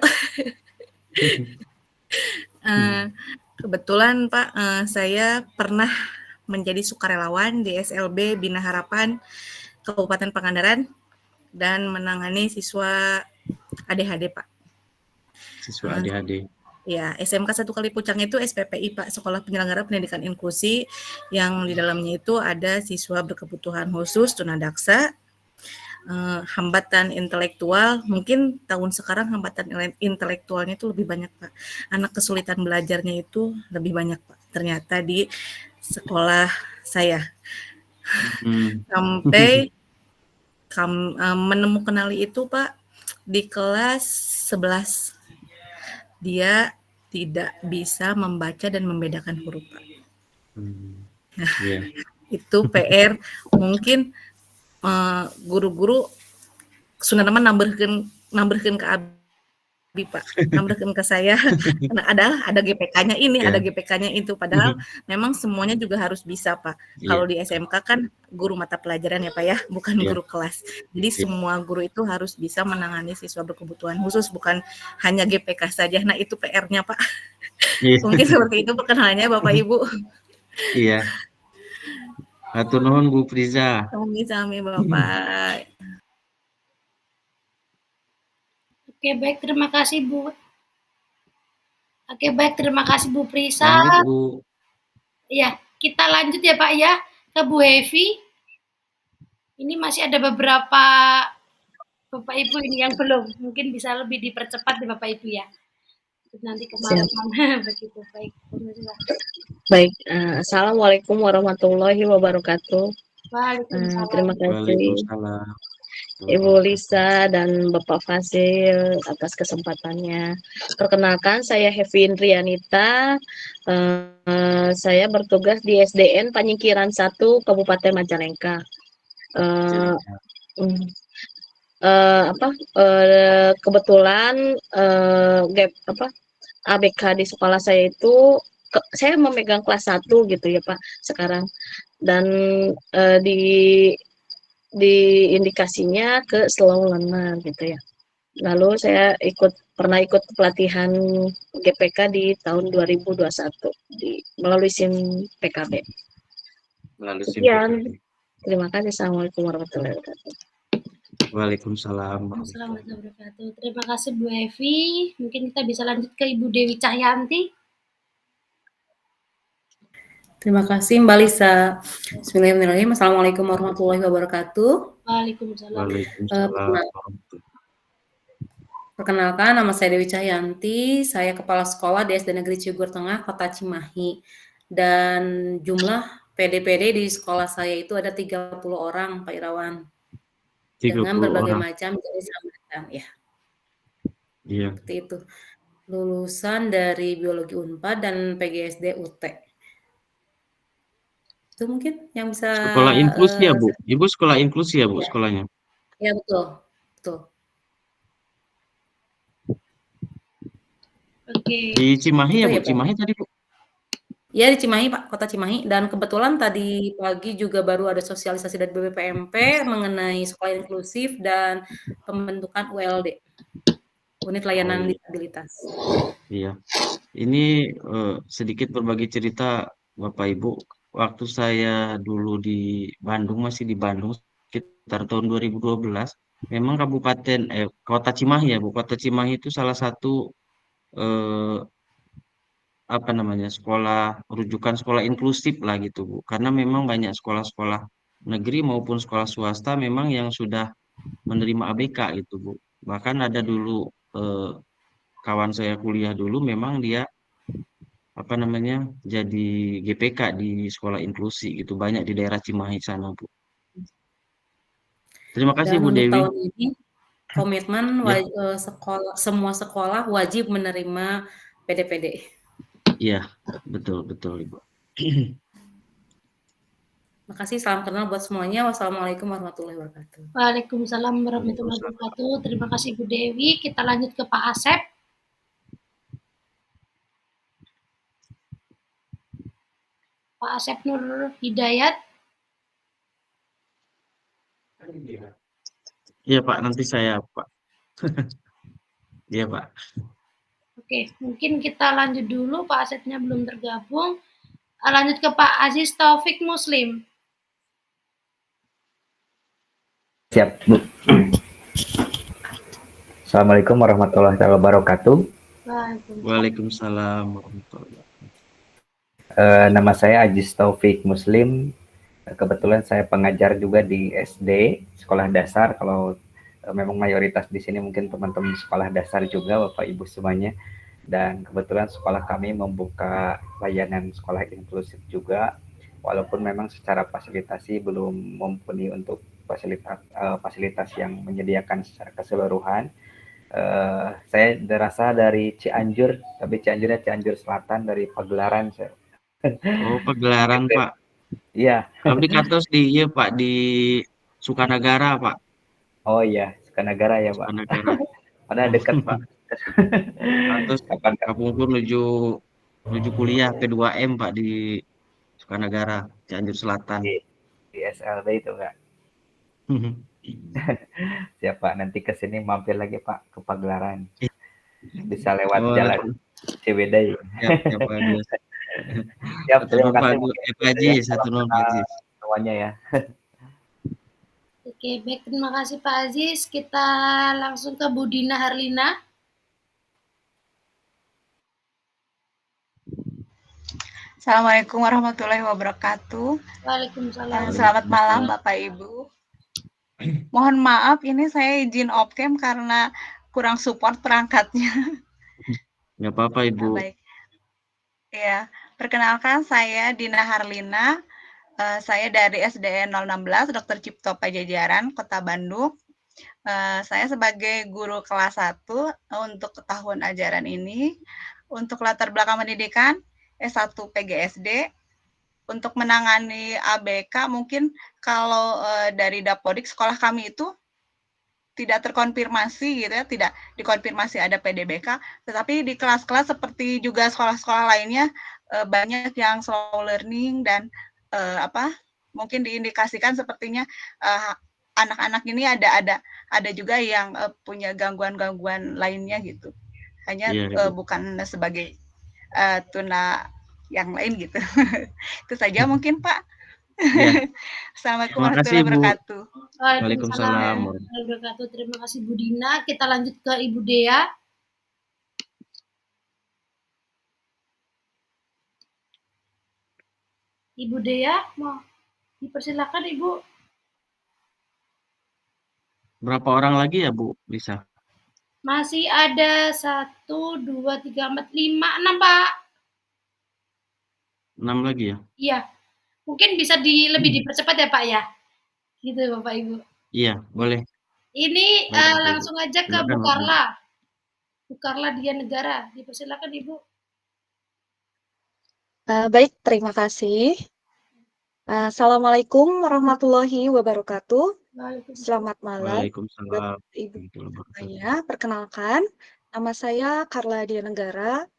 Kebetulan Pak, saya pernah menjadi sukarelawan di SLB Bina Harapan Kabupaten Pangandaran dan menangani siswa ADHD, Pak. Siswa ADHD. Ya, SMK 1 Kalipucang itu SPPI, Pak, Sekolah Penyelenggara Pendidikan Inklusi, yang di dalamnya itu ada siswa berkebutuhan khusus, tunadaksa, hambatan intelektual. Mungkin tahun sekarang hambatan intelektualnya itu lebih banyak, Pak. Anak kesulitan belajarnya itu lebih banyak, Pak. Ternyata di sekolah saya. Sampai menemukan hal itu, Pak, di kelas 11. Dia tidak bisa membaca dan membedakan huruf, Pak. Itu PR. Mungkin guru-guru sudah nambahkan ke Abi, Pak, nambahkan ke saya. Karena ada GPK-nya ini, ada GPK-nya itu. Padahal memang semuanya juga harus bisa, Pak. Kalau di SMK kan guru mata pelajaran ya, Pak ya, bukan guru kelas. Jadi semua guru itu harus bisa menangani siswa berkebutuhan khusus, bukan hanya GPK saja. Nah, itu PR-nya, Pak. Mungkin seperti itu perkenalannya, Bapak Ibu. Iya. Hatur nuhun Bu Priza. Sami-sami, Bapak. Oke, baik, terima kasih Bu. Oke, baik, terima kasih Bu Prisa. Lanjut, Bu. Ya, kita lanjut ya, Pak ya, ke Bu Hevi. Ini masih ada beberapa Bapak Ibu ini yang belum, mungkin bisa lebih dipercepat di Bapak Ibu ya. Nanti kemana-mana begitu. Baik, baik. Assalamualaikum warahmatullahi wabarakatuh. Waalaikumsalam. Terima kasih. Waalaikumsalam. Ibu Lisa dan Bapak Fasil atas kesempatannya. Perkenalkan, saya Hevi Indrianita. Saya bertugas di SDN Panyingkiran 1 Kabupaten Majalengka. Kebetulan ABK di sekolah saya itu saya memegang kelas 1 gitu ya, Pak, sekarang. Dan di indikasinya ke slow learner gitu ya. Lalu saya pernah ikut pelatihan GPK di tahun 2021 melalui SIM PKB. Melalui SIM PKB. Terima kasih. Assalamualaikum warahmatullahi wabarakatuh. Waalaikumsalam. Warahmatullahi wabarakatuh. Terima kasih Bu Evi. Mungkin kita bisa lanjut ke Ibu Dewi Cahyanti. Terima kasih Mbak Lisa. Bismillahirrahmanirrahim. Assalamualaikum warahmatullahi wabarakatuh. Waalaikumsalam. Perkenalkan, nama saya Dewi Cahyanti. Saya kepala sekolah di SD Negeri Ciugur Tengah, Kota Cimahi. Dan jumlah PD-PD di sekolah saya itu ada 30 orang, Pak Irawan. Dengan berbagai macam jenis hambatan, ya. Iya. Seperti itu. Lulusan dari Biologi Unpad dan PGSD UT. Itu mungkin yang bisa sekolah inklusi ya, Bu. Ibu sekolah inklusi ya, Bu, sekolahnya. Ya, betul. Betul. Oke. Di Cimahi ya, Bu. Cimahi tadi, Bu. Ya, di Cimahi, Pak, Kota Cimahi. Dan kebetulan tadi pagi juga baru ada sosialisasi dari BPPMP mengenai sekolah inklusif dan pembentukan ULD, unit layanan disabilitas. Iya. Ini sedikit berbagi cerita Bapak Ibu. Waktu saya dulu di Bandung, masih di Bandung, sekitar tahun 2012, memang Kota Cimahi ya Bu, Kota Cimahi itu salah satu eh, apa namanya rujukan sekolah inklusif lah gitu Bu. Karena memang banyak sekolah-sekolah negeri maupun sekolah swasta memang yang sudah menerima ABK gitu Bu. Bahkan ada dulu kawan saya kuliah dulu memang dia apa namanya jadi GPK di sekolah inklusi gitu, banyak di daerah Cimahi sana Bu. Terima kasih Dan Bu untuk Dewi. tahun ini komitmen Ya. semua sekolah wajib menerima PDPD. Iya, betul Ibu. Makasih, salam kenal buat semuanya. Wassalamualaikum warahmatullahi wabarakatuh. Waalaikumsalam warahmatullahi wabarakatuh. Terima kasih Bu Dewi. Kita lanjut ke Pak Asep. Pak Asep Nur Hidayat. Iya Pak, nanti saya Pak. Iya Pak. Oke, mungkin kita lanjut dulu. Pak Asepnya belum tergabung. Lanjut ke Pak Aziz Taufik Muslim. Siap, Bu. Assalamualaikum warahmatullahi wabarakatuh. Waalaikumsalam warahmatullahi wabarakatuh. Nama saya Aziz Taufik Muslim. Kebetulan saya pengajar juga di SD, sekolah dasar. Kalau memang mayoritas di sini mungkin teman-teman sekolah dasar juga, Bapak Ibu semuanya. Dan kebetulan sekolah kami membuka layanan sekolah inklusif juga, walaupun memang secara fasilitasi belum mumpuni untuk fasilitas yang menyediakan secara keseluruhan. Saya berasal dari Cianjur, tapi Cianjurnya Cianjur Selatan, dari Pagelaran saya. Oh, Pagelaran Pak. Iya. Abdi kantos di Pak, di Sukanagara Pak. Oh iya, Sukanagara ya Pak. Sukanagara. Mana dekat Pak. Kantos kapungkur menuju kuliah P2M Pak di Sukanagara, Cianjur Selatan. Di SLB itu Kak. Siap Pak, nanti ke sini mampir lagi Pak ke Pagelaran. Bisa lewat jalan Ciwidey. Siap Pak. Siap, terima kasih semuanya ya. Oke, baik, terima kasih Pak Aziz. Kita langsung ke Bu Dina Harlina. Assalamualaikum warahmatullahi wabarakatuh. Waalaikumsalam. Selamat malam Bapak Ibu. Mohon maaf, ini saya izin off-cam karena kurang support perangkatnya. Nggak apa-apa Ibu. Baik. Ya, perkenalkan saya Dina Harlina. Saya dari SDN 016 Dr. Cipto Pajajaran, Kota Bandung. Saya sebagai guru kelas 1 untuk tahun ajaran ini. Untuk latar belakang pendidikan, S1 PGSD. Untuk menangani ABK, mungkin kalau dari Dapodik sekolah kami itu tidak terkonfirmasi gitu ya, tidak dikonfirmasi ada PDBK, tetapi di kelas-kelas seperti juga sekolah-sekolah lainnya banyak yang slow learning dan mungkin diindikasikan sepertinya anak-anak ini ada juga yang punya gangguan-gangguan lainnya gitu, hanya bukan sebagai tuna yang lain gitu. Itu saja mungkin Pak. Ya. Assalamualaikum warahmatullahi wabarakatuh. Waalaikumsalam warahmatullahi wabarakatuh. Terima kasih Bu Dina. Kita lanjut ke Ibu Dea. Ibu Dea, mau dipersilakan Ibu. Berapa orang lagi ya Bu, bisa? Masih ada 1, 2, 3, 4, 5, 6 Pak. 6 lagi ya? Iya. Mungkin bisa lebih dipercepat ya Pak ya? Gitu Bapak Ibu. Iya, boleh. Ini langsung aja ke Bu Karla. Bu Karla Dian Negara. Dipersilakan Ibu. Baik, terima kasih. Assalamualaikum warahmatullahi wabarakatuh. Selamat malam buat Ibu semuanya. Perkenalkan, nama saya Karla Dian Negara.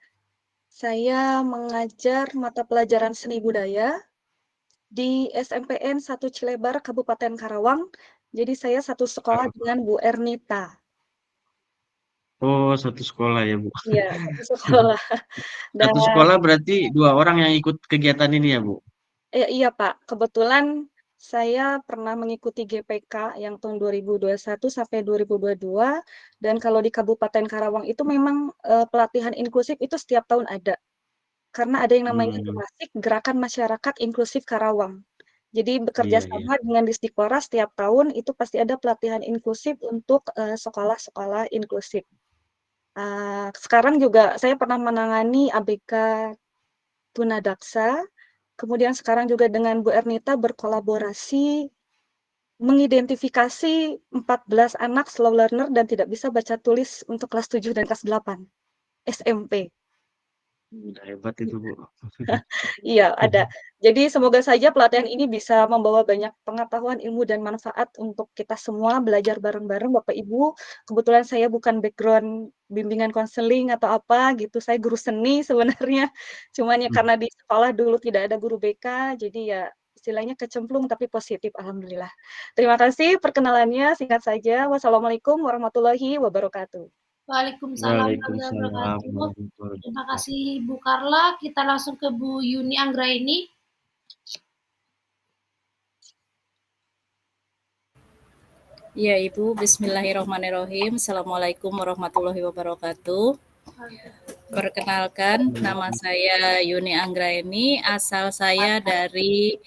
Saya mengajar mata pelajaran seni budaya di SMPN 1 Cilebar, Kabupaten Karawang. Jadi saya satu sekolah dengan Bu Ernita. Oh, satu sekolah ya Bu. Iya, satu sekolah. Satu sekolah berarti 2 orang yang ikut kegiatan ini ya Bu? Iya Pak, kebetulan saya pernah mengikuti GPK yang tahun 2021 sampai 2022, dan kalau di Kabupaten Karawang itu memang pelatihan inklusif itu setiap tahun ada. Karena ada yang namanya GIMASIK, Gerakan Masyarakat Inklusif Karawang. Jadi bekerja Iya, iya. sama dengan Disdikpora setiap tahun itu pasti ada pelatihan inklusif untuk sekolah-sekolah inklusif. Sekarang juga saya pernah menangani ABK Tunadaksa, kemudian sekarang juga dengan Bu Ernita berkolaborasi mengidentifikasi 14 anak slow learner dan tidak bisa baca tulis untuk kelas 7 dan kelas 8 SMP. Udah hebat itu, Bu. Iya, ada. Jadi semoga saja pelatihan ini bisa membawa banyak pengetahuan, ilmu, dan manfaat untuk kita semua belajar bareng-bareng, Bapak Ibu. Kebetulan saya bukan background bimbingan konseling atau apa gitu, saya guru seni sebenarnya. Cuman ya karena di sekolah dulu tidak ada guru BK, jadi ya istilahnya kecemplung tapi positif, alhamdulillah. Terima kasih perkenalannya, singkat saja. Wassalamualaikum warahmatullahi wabarakatuh. Waalaikumsalam warahmatullahi Waalaikumsalam wabarakatuh. warahmatullahi Terima wabarakatuh. kasih Bu Karla. Kita langsung ke Bu Yuni Anggraini. Ya Ibu, bismillahirrahmanirrahim. Assalamualaikum warahmatullahi wabarakatuh. Perkenalkan, nama saya Yuni Anggraini, asal saya dari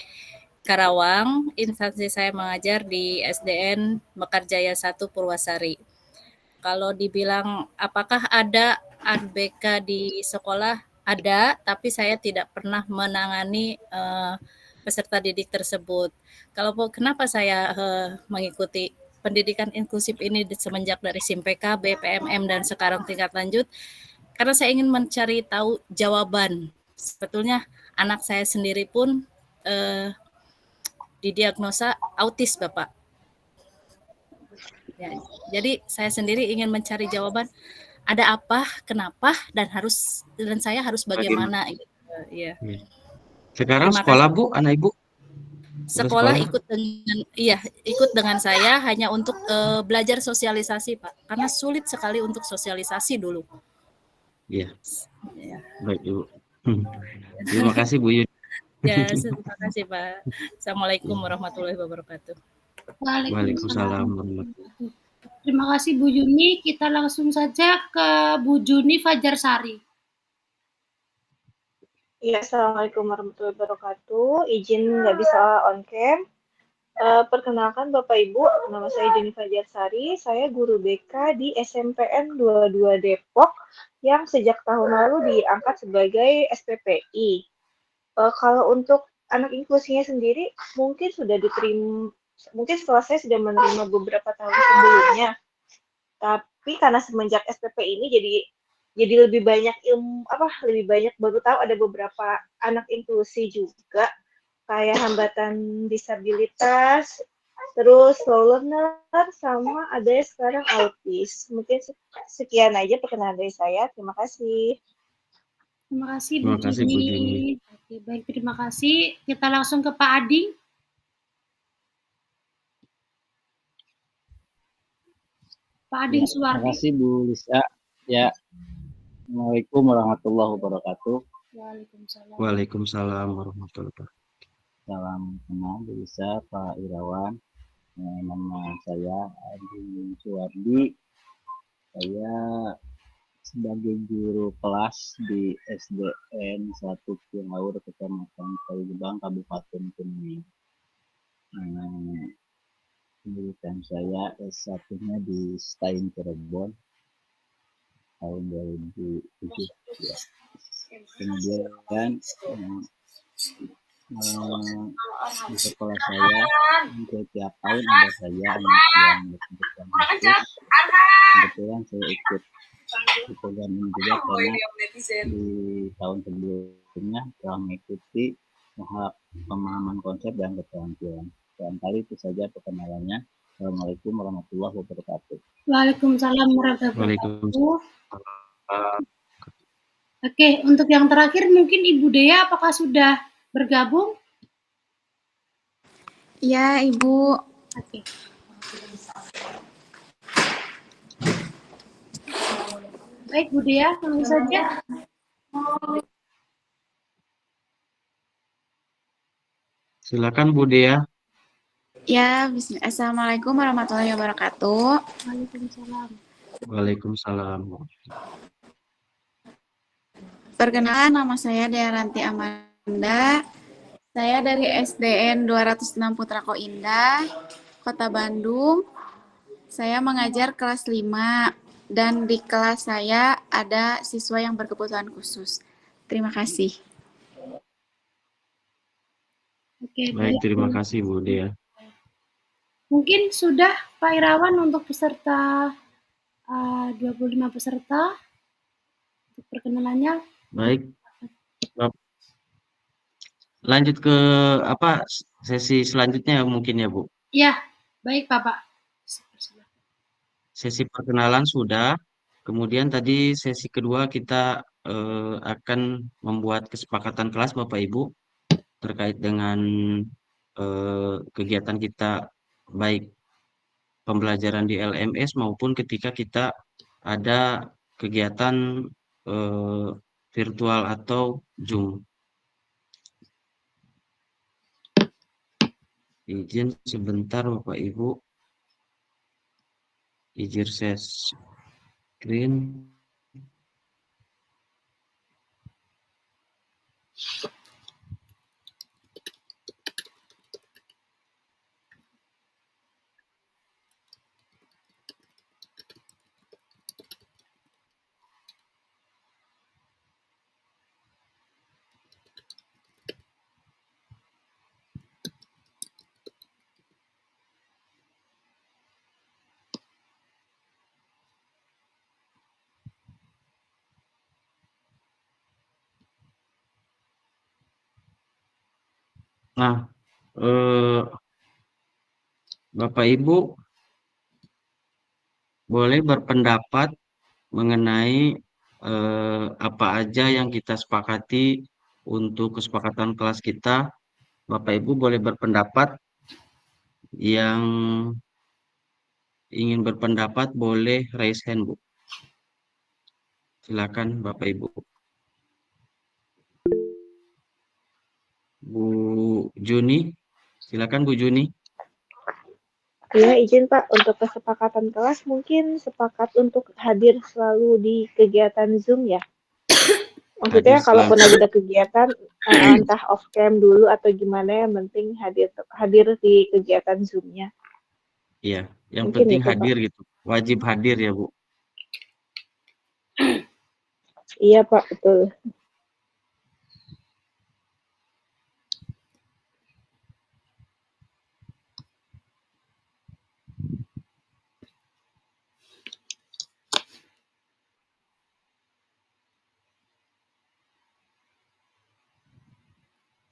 Karawang, instansi saya mengajar di SDN Mekarjaya 1 Purwasari. Kalau dibilang apakah ada ABK di sekolah? Ada, tapi saya tidak pernah menangani peserta didik tersebut. Kenapa saya mengikuti pendidikan inklusif ini semenjak dari SIMPK, BPMM, dan sekarang tingkat lanjut? Karena saya ingin mencari tahu jawaban. Sebetulnya anak saya sendiri pun didiagnosa autis, Bapak. Ya, jadi saya sendiri ingin mencari jawaban ada apa, kenapa, dan saya harus bagaimana. Gitu. Ya. Sekarang Terima sekolah kasih. Bu, anak Ibu? Sekolah ikut dengan saya hanya untuk belajar sosialisasi, Pak. Karena sulit sekali untuk sosialisasi dulu. Iya. Ya. Baik, Ibu. Terima kasih Bu Yuni. Ya, terima kasih Pak. Assalamualaikum warahmatullahi wabarakatuh. Waalaikumsalam warahmatullahi wabarakatuh. Terima kasih Bu Yuni. Kita langsung saja ke Bu Juni Fajarsari. Iya, Assalamualaikum warahmatullahi wabarakatuh. Izin nggak bisa on cam. Perkenalkan Bapak Ibu, nama saya Juni Fajarsari. Saya guru BK di SMPN 22 Depok yang sejak tahun lalu diangkat sebagai SPPI. Kalau untuk anak inklusinya sendiri, mungkin setelah saya sudah menerima beberapa tahun sebelumnya. Tapi karena semenjak SPPI ini jadi lebih banyak lebih banyak baru tahu ada beberapa anak inklusi juga, kayak hambatan disabilitas, terus slow learner, sama ada sekarang autis. Mungkin sekian aja perkenalan dari saya. Terima kasih. Terima kasih Bu Juni. Oke, baik, terima kasih. Kita langsung ke Pak Adi. Pak Adi Suwardi. Terima kasih Bu Lisa. Ya. Assalamualaikum warahmatullahi wabarakatuh. Waalaikumsalam. Waalaikumsalam warahmatullahi wabarakatuh. Salam kenal Bu Lisa, Pak Irawan. Nama saya Adi Suwardi. Saya sebagai guru kelas di SDN 1 Cilaur, Kecamatan Kaligebang, Kabupaten Kuningan. Pendidikan saya S1-nya di STAIN Cirebon tahun 2007. Ya. Kemudian di sekolah saya setiap tahun ada saya anak yang berkebutuhan khusus. Kebetulan saya ikut di program ini juga karena di tahun sebelumnya telah mengikuti pemahaman konsep dan keterampilan. Barangkali itu saja perkenalannya. Assalamualaikum warahmatullahi wabarakatuh. Waalaikumsalam warahmatullahi wabarakatuh. Oke, untuk yang terakhir mungkin Ibu Dea apakah sudah bergabung? Ya, Ibu. Oke. Baik, Bu Dea, langsung saja. Silakan Bu Dea. Ya, bismillah. Assalamualaikum warahmatullahi wabarakatuh. Waalaikumsalam. Waalaikumsalam. Perkenalkan, nama saya Dearanti Amanda. Saya dari SDN 206 Putra Indah, Kota Bandung. Saya mengajar kelas 5 dan di kelas saya ada siswa yang berkebutuhan khusus. Terima kasih. Oke, Baik, terima kasih Bu Dea. Mungkin sudah Pak Irawan untuk peserta 25 peserta untuk perkenalannya. Baik. Lanjut ke apa sesi selanjutnya mungkin ya Bu. Ya, baik Bapak. Sesi perkenalan sudah. Kemudian tadi sesi kedua kita akan membuat kesepakatan kelas Bapak Ibu terkait dengan kegiatan kita baik pembelajaran di LMS maupun ketika kita ada kegiatan virtual atau Zoom. Izin sebentar Bapak Ibu. Izin share screen. Nah, Bapak Ibu boleh berpendapat mengenai apa aja yang kita sepakati untuk kesepakatan kelas kita. Bapak Ibu boleh berpendapat, yang ingin berpendapat boleh raise hand Bu. Silakan Bapak Ibu. Bu Juni, silakan Bu Juni. Ya, izin Pak, untuk kesepakatan kelas mungkin sepakat untuk hadir selalu di kegiatan Zoom ya. Maksudnya kalaupun ada kegiatan entah off cam dulu atau gimana, yang penting hadir di kegiatan Zoom-nya. Iya, yang Mungkin penting itu, hadir Pak. gitu. Wajib hadir ya Bu. Iya Pak, betul.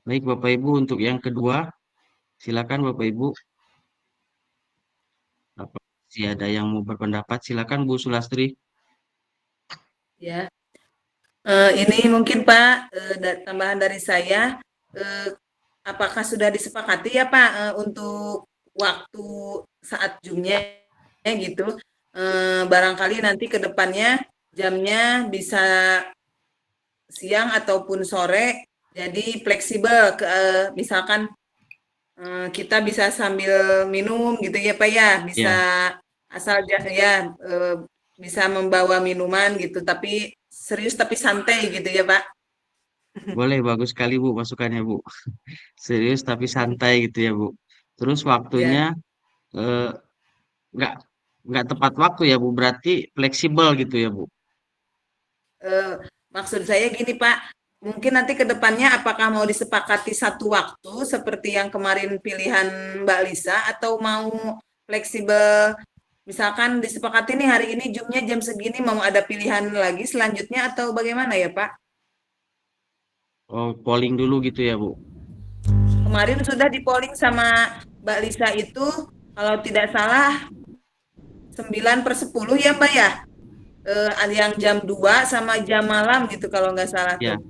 Baik Bapak Ibu, untuk yang kedua, silakan Bapak Ibu. Apa sih ada yang mau berpendapat? Silakan Bu Sulastri. Ya, ini mungkin Pak, tambahan dari saya, apakah sudah disepakati ya Pak untuk waktu saat Zoom-nya gitu, barangkali nanti ke depannya jamnya bisa siang ataupun sore, jadi fleksibel, misalkan kita bisa sambil minum gitu ya Pak ya, bisa asal ya bisa membawa minuman gitu, tapi serius tapi santai gitu ya Pak. Boleh, bagus sekali Bu masukannya Bu. Serius tapi santai gitu ya Bu. Terus waktunya nggak tepat waktu ya Bu, berarti fleksibel gitu ya Bu. Maksud saya gini Pak, mungkin nanti ke depannya apakah mau disepakati satu waktu seperti yang kemarin pilihan Mbak Lisa, atau mau fleksibel, misalkan disepakati nih hari ini Zoom-nya jam segini, mau ada pilihan lagi selanjutnya atau bagaimana ya Pak? Oh, polling dulu gitu ya Bu. Kemarin sudah di polling sama Mbak Lisa itu, kalau tidak salah 9/10 ya Mbak ya, yang jam 2 sama jam malam gitu kalau nggak salah tuh.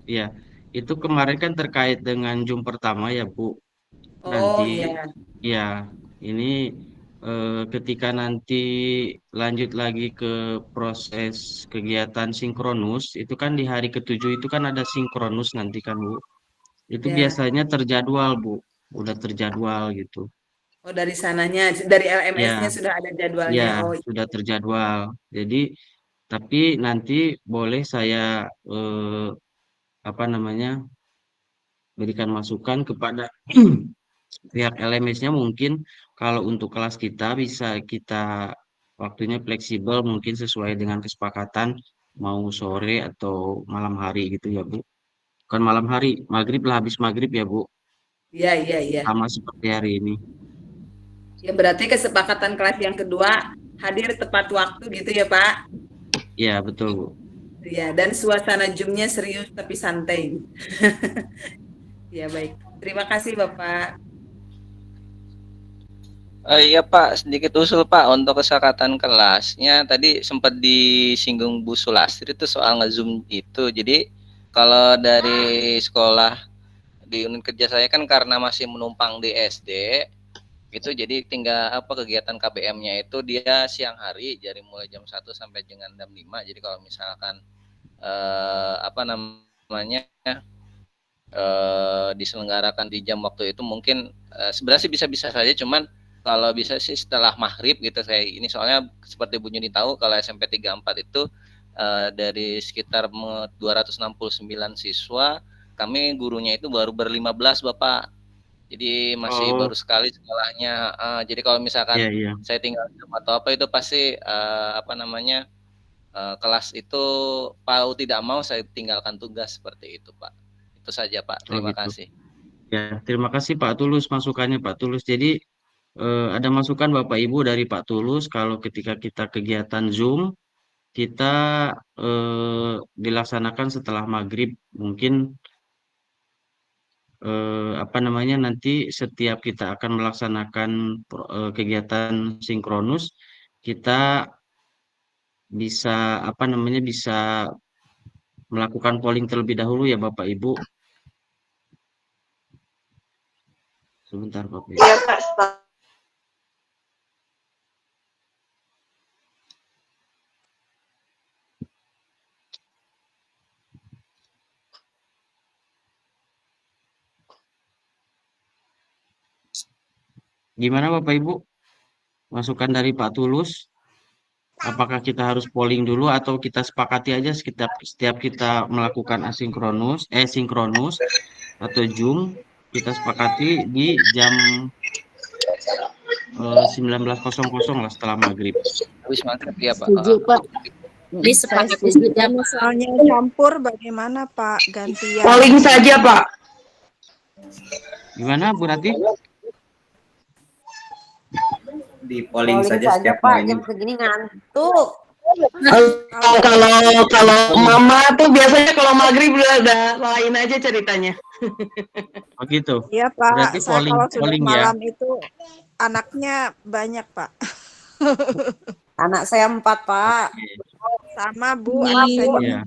Iya, itu kemarin kan terkait dengan Zoom pertama ya Bu. Nanti ya ini ketika nanti lanjut lagi ke proses kegiatan sinkronus, itu kan di hari ke-7 itu kan ada sinkronus nanti kan Bu. Itu biasanya terjadwal Bu, udah terjadwal gitu. Oh, dari sananya, dari LMS-nya Ya, sudah ada jadwalnya. ya Oh, sudah terjadwal. Jadi, tapi nanti boleh saya apa namanya berikan masukan kepada pihak LMS-nya mungkin kalau untuk kelas kita bisa kita waktunya fleksibel mungkin sesuai dengan kesepakatan mau sore atau malam hari gitu ya Bu. Bukan malam hari, maghrib lah habis maghrib ya Bu. iya, iya, iya. Sama seperti hari ini. Ya, berarti kesepakatan kelas yang kedua hadir tepat waktu gitu ya, Pak? Ya, betul Bu. Ya, dan suasana Zoom-nya serius tapi santai. Ya, baik. Terima kasih, Bapak. Iya Pak, sedikit usul Pak untuk kesepakatan kelasnya tadi sempat disinggung Bu Sulastri itu soal nge-zoom itu. Jadi kalau dari sekolah di unit kerja saya kan karena masih menumpang di SD itu jadi tinggal apa kegiatan KBM-nya itu dia siang hari dari mulai jam 1 sampai dengan jam 5. Jadi kalau misalkan apa namanya diselenggarakan di jam waktu itu mungkin sebenarnya sih bisa-bisa saja cuman kalau bisa sih setelah maghrib gitu saya ini soalnya seperti Bu Yuni tahu kalau SMP 34 itu dari sekitar 269 siswa kami gurunya itu baru ber-15 Bapak jadi masih Oh, baru sekali sekolahnya jadi kalau misalkan iya iya. saya tinggal atau apa itu pasti apa namanya kelas itu mau tidak mau saya tinggalkan tugas seperti itu Pak itu saja Pak Oh terima gitu. kasih. Ya, terima kasih Pak Tulus masukannya Pak Tulus. Jadi ada masukan Bapak Ibu dari Pak Tulus kalau ketika kita kegiatan Zoom kita dilaksanakan setelah maghrib mungkin apa namanya nanti setiap kita akan melaksanakan kegiatan sinkronus kita bisa apa namanya bisa melakukan polling terlebih dahulu ya Bapak Ibu. Sebentar Bapak Ibu. Iya Pak, Gimana Bapak Ibu? Masukan dari Pak Tulus? Apakah kita harus polling dulu atau kita sepakati aja setiap kita melakukan sinkronus atau Zoom kita sepakati di jam 19.00 lah setelah maghrib. Habis maghrib ya Pak. Setuju Pak. Saya Setuju. setuju Jika misalnya campur, bagaimana Pak gantian? Polling saja, Pak. Gimana Bu Rati? Di polling saja setiap Pak, morning. jam segini ngantuk. Kalau mama tuh biasanya kalau maghrib udah lain aja ceritanya. Oh gitu. Iya Pak, Berarti saya kalau sudah polling ya. malam itu anaknya banyak Pak. Anak saya 4, Pak. Sama Bu, Ini anak saya Iya.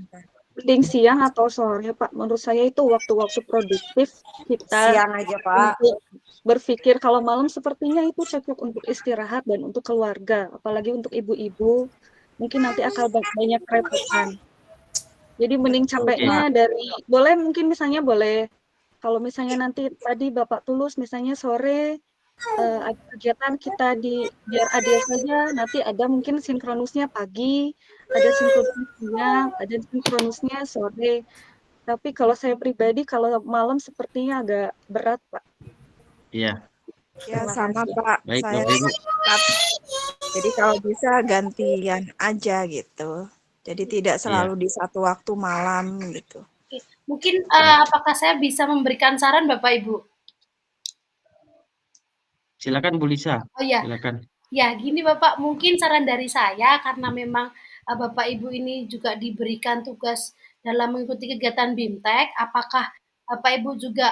mending siang atau sore Pak. Menurut saya itu waktu-waktu produktif kita Siang aja, Pak. untuk berpikir. Kalau malam sepertinya itu cukup untuk istirahat dan untuk keluarga, apalagi untuk ibu-ibu mungkin nanti akan banyak kerepotan. Jadi mending capeknya dari boleh mungkin misalnya boleh kalau misalnya nanti tadi Bapak Tulus misalnya sore ada kegiatan kita biar adil saja, nanti ada mungkin sinkronusnya pagi, ada sinkronusnya sore. Tapi kalau saya pribadi kalau malam sepertinya agak berat, Pak. Iya. Ya Terima sama kasih. Pak, Baik saya Bapak Ibu. sepakat. Jadi kalau bisa gantian aja gitu. Jadi tidak Iya. selalu di satu waktu malam gitu. Oke. Mungkin apakah saya bisa memberikan saran Bapak Ibu? Silakan Bu Lisa. Oh iya. Silakan. Ya, gini Bapak, mungkin saran dari saya karena memang Bapak Ibu ini juga diberikan tugas dalam mengikuti kegiatan BIMTEK, apakah Bapak Ibu juga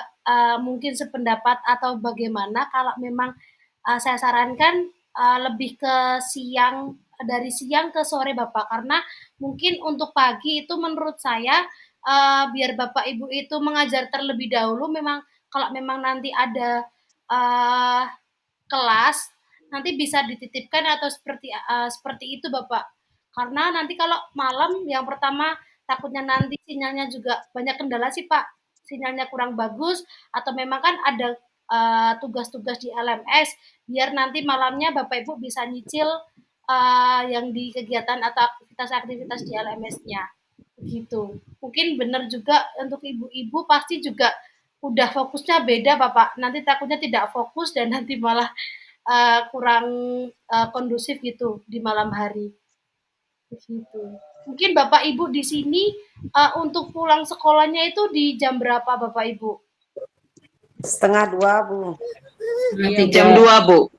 mungkin sependapat atau bagaimana kalau memang saya sarankan lebih ke siang, dari siang ke sore Bapak, karena mungkin untuk pagi itu menurut saya biar Bapak Ibu itu mengajar terlebih dahulu, memang kalau memang nanti ada kelas nanti bisa dititipkan atau seperti itu Bapak. Karena nanti kalau malam yang pertama takutnya nanti sinyalnya juga banyak kendala sih Pak. Sinyalnya kurang bagus atau memang kan ada tugas-tugas di LMS, biar nanti malamnya Bapak Ibu bisa nyicil yang di kegiatan atau aktivitas-aktivitas di LMS-nya. Begitu. Mungkin benar juga untuk ibu-ibu pasti juga udah fokusnya beda Bapak. Nanti takutnya tidak fokus dan nanti malah kurang kondusif gitu di malam hari. Begitu. Mungkin Bapak Ibu di sini untuk pulang sekolahnya itu di jam berapa Bapak Ibu? 1:30, Bu. Jam 2, Bu.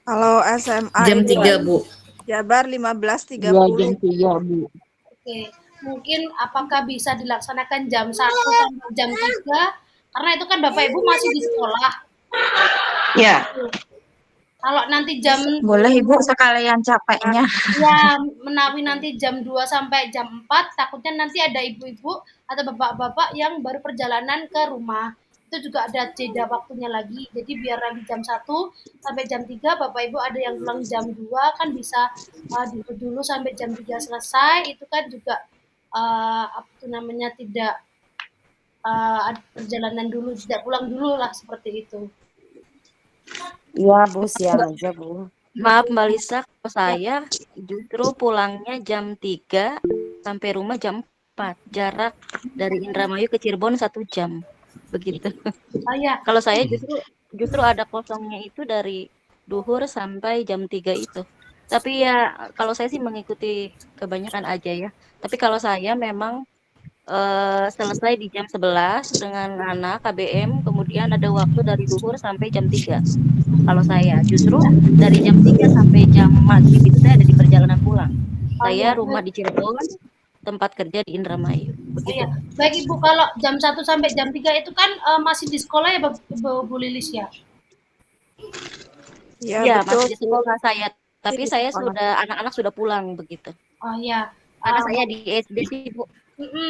Kalau SMA Jam itu 3, Bu. Jabar 15.30. Jam 3, Bu. Oke, mungkin apakah bisa dilaksanakan jam 1 sampai jam 3? Karena itu kan Bapak Ibu masih di sekolah. Ya. Kalau nanti jam Boleh Ibu sekalian capeknya. ya menawi nanti jam 2 sampai jam 4, takutnya nanti ada ibu-ibu atau bapak-bapak yang baru perjalanan ke rumah. Itu juga ada jeda waktunya lagi. Jadi biar nanti jam 1 sampai jam 3 Bapak Ibu ada yang pulang jam 2 kan bisa dulu sampai jam 3 selesai. Itu kan juga apa itu namanya tidak ada perjalanan dulu, tidak pulang dulu lah seperti itu. Iya, Bu, siang aja, Bu. Maaf Mbak Lisa, kalau saya justru pulangnya jam 3 sampai rumah jam 4. Jarak dari Indramayu ke Cirebon 1 jam. Begitu. Oh ya. Kalau saya justru ada kosongnya itu dari duhur sampai jam 3 itu. Tapi ya kalau saya sih mengikuti kebanyakan aja ya. Tapi kalau saya memang selesai di jam 11 dengan anak KBM, kemudian ada waktu dari duhur sampai jam 3. Kalau saya justru dari jam 3 sampai jam maghrib itu saya ada di perjalanan pulang. Saya rumah di Cirebon, tempat kerja di Indramayu. Begitu. Iya. Baik Ibu, kalau jam 1 sampai jam 3 itu kan masih di sekolah ya Bu Lilis ya? Iya, betul. masih di sekolah saya. Tapi Di saya sekolah. anak-anak sudah pulang begitu. Oh ya. Karena saya di SD sih, Bu.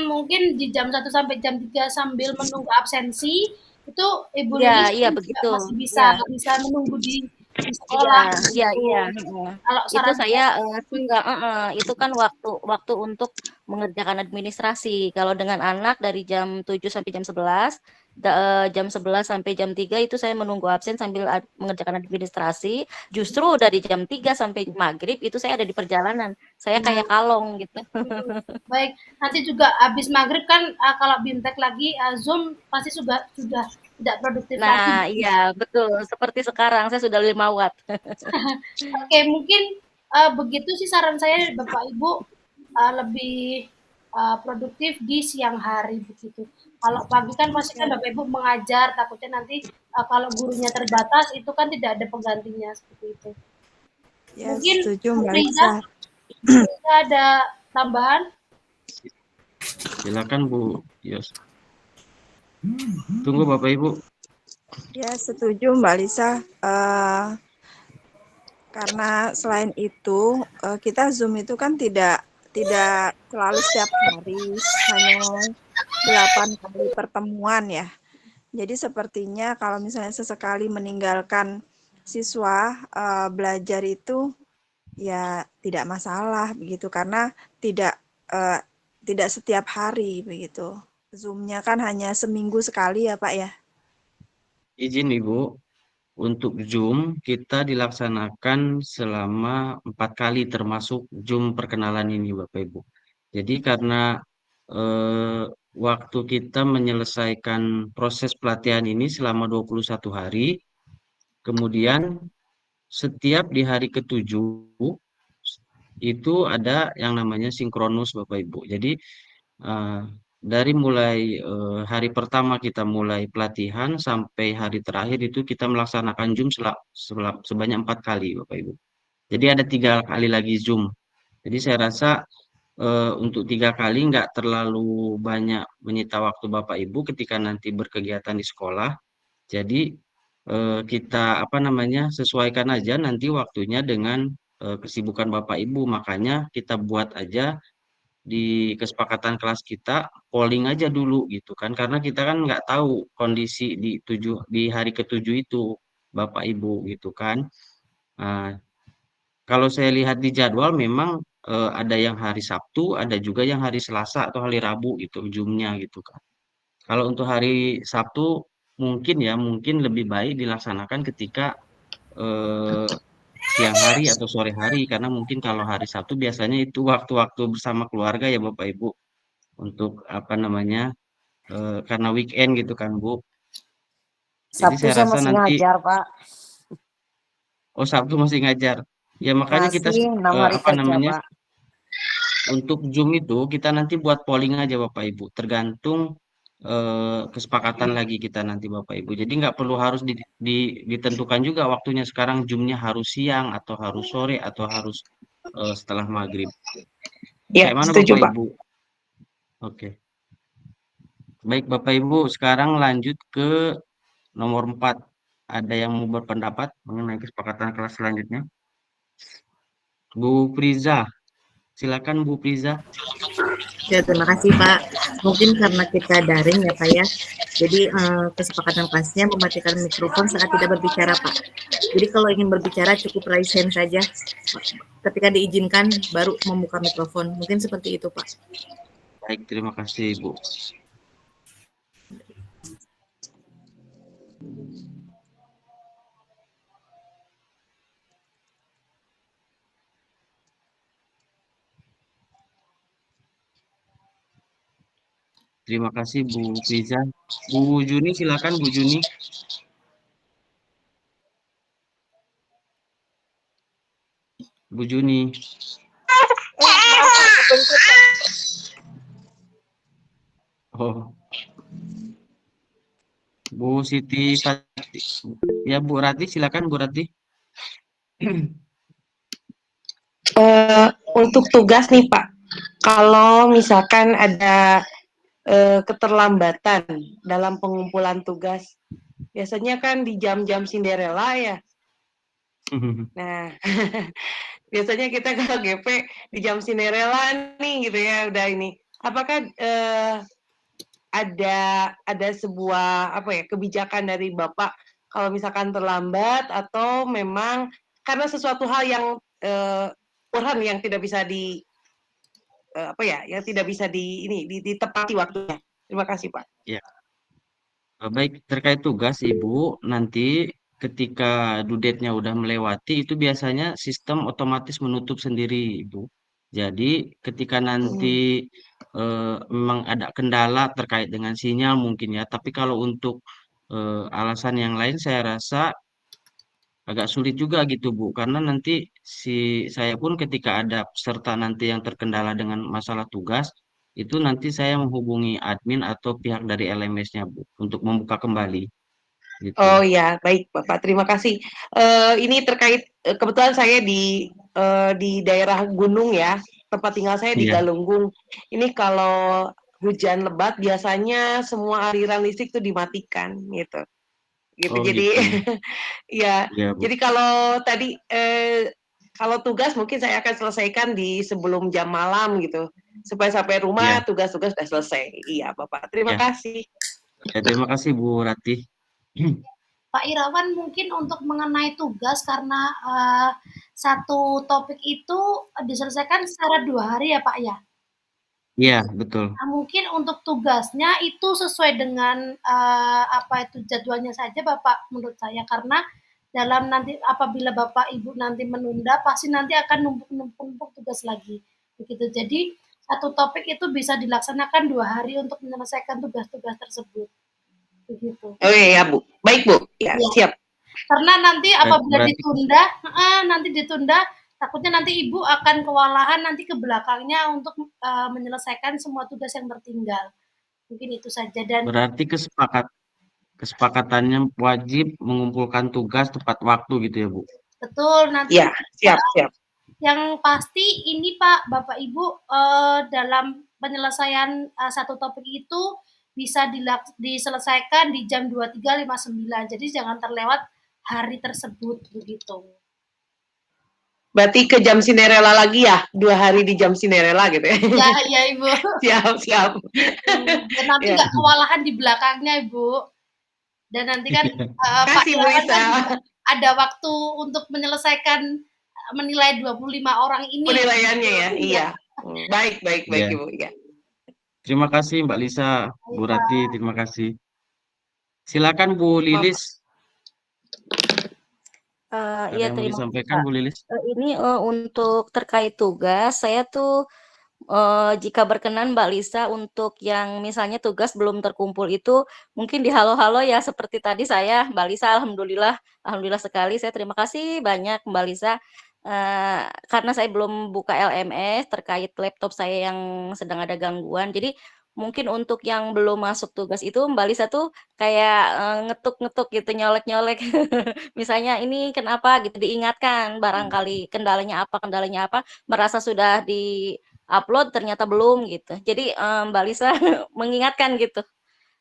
Mungkin di jam 1 sampai jam 3 sambil menunggu absensi itu Ibu Iya, Lilis iya juga begitu. masih bisa menunggu di sekolah. Iya. Kalau Itu saran saya enggak, itu kan waktu untuk mengerjakan administrasi. Kalau dengan anak dari jam 7 sampai jam 11, jam 11 sampai jam 3 itu saya menunggu absen sambil mengerjakan administrasi. Justru dari jam 3 sampai maghrib itu saya ada di perjalanan. Saya kayak kalong gitu. Baik, nanti juga habis maghrib kan kalau bintek lagi Zoom pasti sudah tidak produktif lagi. Nah, iya betul. Seperti sekarang saya sudah 5 watt. Oke, mungkin begitu sih saran saya Bapak Ibu lebih produktif di siang hari begitu. Kalau pagi kan pasti kan Bapak Ibu mengajar, takutnya nanti kalau gurunya terbatas itu kan tidak ada penggantinya seperti itu. Ya, Mungkin setuju Bu Mbak Riza Lisa. ada tambahan? Silakan Bu Yos. Tunggu Bapak Ibu. Ya, setuju Mbak Lisa. Karena selain itu kita Zoom itu kan tidak selalu setiap hari, hanya 8 kali pertemuan ya. Jadi sepertinya kalau misalnya sesekali meninggalkan siswa belajar itu ya tidak masalah begitu, karena tidak setiap hari begitu. Zoom-nya kan hanya seminggu sekali ya Pak ya. Izin Ibu, untuk Zoom kita dilaksanakan selama 4 kali termasuk Zoom perkenalan ini Bapak Ibu. Jadi karena waktu kita menyelesaikan proses pelatihan ini selama 21 hari, kemudian setiap di hari ke-7 itu ada yang namanya sinkronus Bapak Ibu. Jadi dari mulai hari pertama kita mulai pelatihan sampai hari terakhir itu kita melaksanakan Zoom sebanyak 4 kali Bapak Ibu. Jadi ada 3 kali lagi Zoom. Jadi saya rasa untuk 3 kali nggak terlalu banyak menyita waktu Bapak Ibu ketika nanti berkegiatan di sekolah. Jadi kita sesuaikan aja nanti waktunya dengan kesibukan Bapak Ibu. Makanya kita buat aja di kesepakatan kelas kita polling aja dulu gitu kan, karena kita kan nggak tahu kondisi di hari ke-7 itu Bapak Ibu gitu kan. Kalau saya lihat di jadwal memang ada yang hari Sabtu, ada juga yang hari Selasa atau hari Rabu gitu ujungnya gitu kan. Kalau untuk hari Sabtu mungkin lebih baik dilaksanakan ketika siang hari atau sore hari, karena mungkin kalau hari Sabtu biasanya itu waktu-waktu bersama keluarga ya Bapak Ibu, untuk apa namanya, karena weekend gitu kan Bu. Jadi Sabtu saya saya rasa masih nanti ngajar, Pak. oh Sabtu masih ngajar. Ya makanya kita Masih 6 hari apa kerja, namanya, Pak. untuk Zoom itu kita nanti buat polling aja Bapak Ibu, tergantung kesepakatan lagi kita nanti Bapak Ibu. Jadi nggak perlu harus ditentukan juga waktunya sekarang Zoom-nya harus siang atau harus sore atau harus setelah maghrib. Ya, Kayak mana setuju, Bapak Pak. Ibu? Oke. Baik Bapak Ibu, sekarang lanjut ke nomor 4. Ada yang mau berpendapat mengenai kesepakatan kelas selanjutnya? Bu Priza, silakan Bu Priza. Ya, terima kasih Pak. Mungkin karena kita daring ya Pak ya, jadi kesepakatan kelasnya mematikan mikrofon saat tidak berbicara Pak. Jadi kalau ingin berbicara cukup raise hand saja, ketika diizinkan baru membuka mikrofon. Mungkin seperti itu Pak. Baik, terima kasih Bu. Terima kasih Bu Priza. Bu Juni silakan Bu Juni. Bu Juni. Oh. Bu Siti Fati. Ya Bu Rati silakan Bu Rati. Untuk tugas nih Pak, kalau misalkan ada keterlambatan dalam pengumpulan tugas, biasanya kan di jam-jam Cinderella ya. Nah, biasanya kita kalau GP di jam Cinderella nih gitu ya, udah ini. Apakah ada sebuah apa ya kebijakan dari Bapak kalau misalkan terlambat atau memang karena sesuatu hal yang urgen yang tidak bisa apa ya, yang tidak bisa ditepati waktunya. Terima kasih, Pak. Ya. Baik, terkait tugas Ibu, nanti ketika due date-nya udah melewati, itu biasanya sistem otomatis menutup sendiri Ibu. Jadi ketika nanti memang ada kendala terkait dengan sinyal mungkin ya, tapi kalau untuk alasan yang lain saya rasa agak sulit juga gitu Bu, karena nanti saya pun ketika ada peserta nanti yang terkendala dengan masalah tugas, itu nanti saya menghubungi admin atau pihak dari LMS-nya Bu, untuk membuka kembali. Gitu. Oh ya, baik Bapak, terima kasih. Ini terkait kebetulan saya di daerah gunung ya, tempat tinggal saya di Iya. Galunggung. Ini kalau hujan lebat biasanya semua aliran listrik itu dimatikan gitu. Gitu. Oh Jadi gitu. ya, Iya, Bu. jadi kalau tadi kalau tugas mungkin saya akan selesaikan di sebelum jam malam gitu. Supaya sampai rumah Iya. tugas-tugas sudah selesai. Iya, Bapak. Terima Ya. kasih. Ya, terima kasih Bu Ratih. Pak Irawan mungkin untuk mengenai tugas karena satu topik itu diselesaikan secara 2 hari ya Pak ya? Iya, betul. Nah, mungkin untuk tugasnya itu sesuai dengan apa itu jadwalnya saja Bapak menurut saya, karena dalam nanti apabila Bapak Ibu nanti menunda pasti nanti akan numpuk tugas lagi begitu. Jadi satu topik itu bisa dilaksanakan 2 hari untuk menyelesaikan tugas-tugas tersebut begitu. Oh iya Bu, baik Bu, ya, Ya. siap. Karena nanti apabila Berarti ditunda, takutnya nanti Ibu akan kewalahan nanti ke belakangnya untuk menyelesaikan semua tugas yang tertinggal. Mungkin itu saja dan berarti kesepakatannya wajib mengumpulkan tugas tepat waktu gitu ya Bu? betul nanti Ya, siap. yang pasti ini Pak, Bapak Ibu dalam penyelesaian satu topik itu bisa diselesaikan di jam 23.59. Jadi jangan terlewat hari tersebut begitu. Berarti ke jam Cinderella lagi ya? 2 hari di jam Cinderella gitu ya? Iya Ibu. Siap. Dan nanti nggak kewalahan di belakangnya Ibu. Dan nanti kan Pak Irawan kan ada waktu untuk menyelesaikan menilai 25 orang ini. Penilaiannya ya, iya. Baik Ya. Ibu. Ya. Terima kasih Mbak Lisa, Bu Rati, terima kasih. Silakan Bu Lilis. Ada Iya, yang mau terima kasih, disampaikan Pak. Bu Lilis? Ini untuk terkait tugas, saya tuh jika berkenan Mbak Lisa untuk yang misalnya tugas belum terkumpul itu mungkin di halo-halo ya seperti tadi saya Mbak Lisa alhamdulillah sekali saya terima kasih banyak Mbak Lisa karena saya belum buka LMS terkait laptop saya yang sedang ada gangguan. Jadi mungkin untuk yang belum masuk tugas itu Mbak Lisa tuh kayak ngetuk-ngetuk gitu, nyolek-nyolek. Misalnya ini kenapa gitu diingatkan barangkali kendalanya apa, merasa sudah di-upload ternyata belum gitu. Jadi, Mbak Lisa mengingatkan gitu.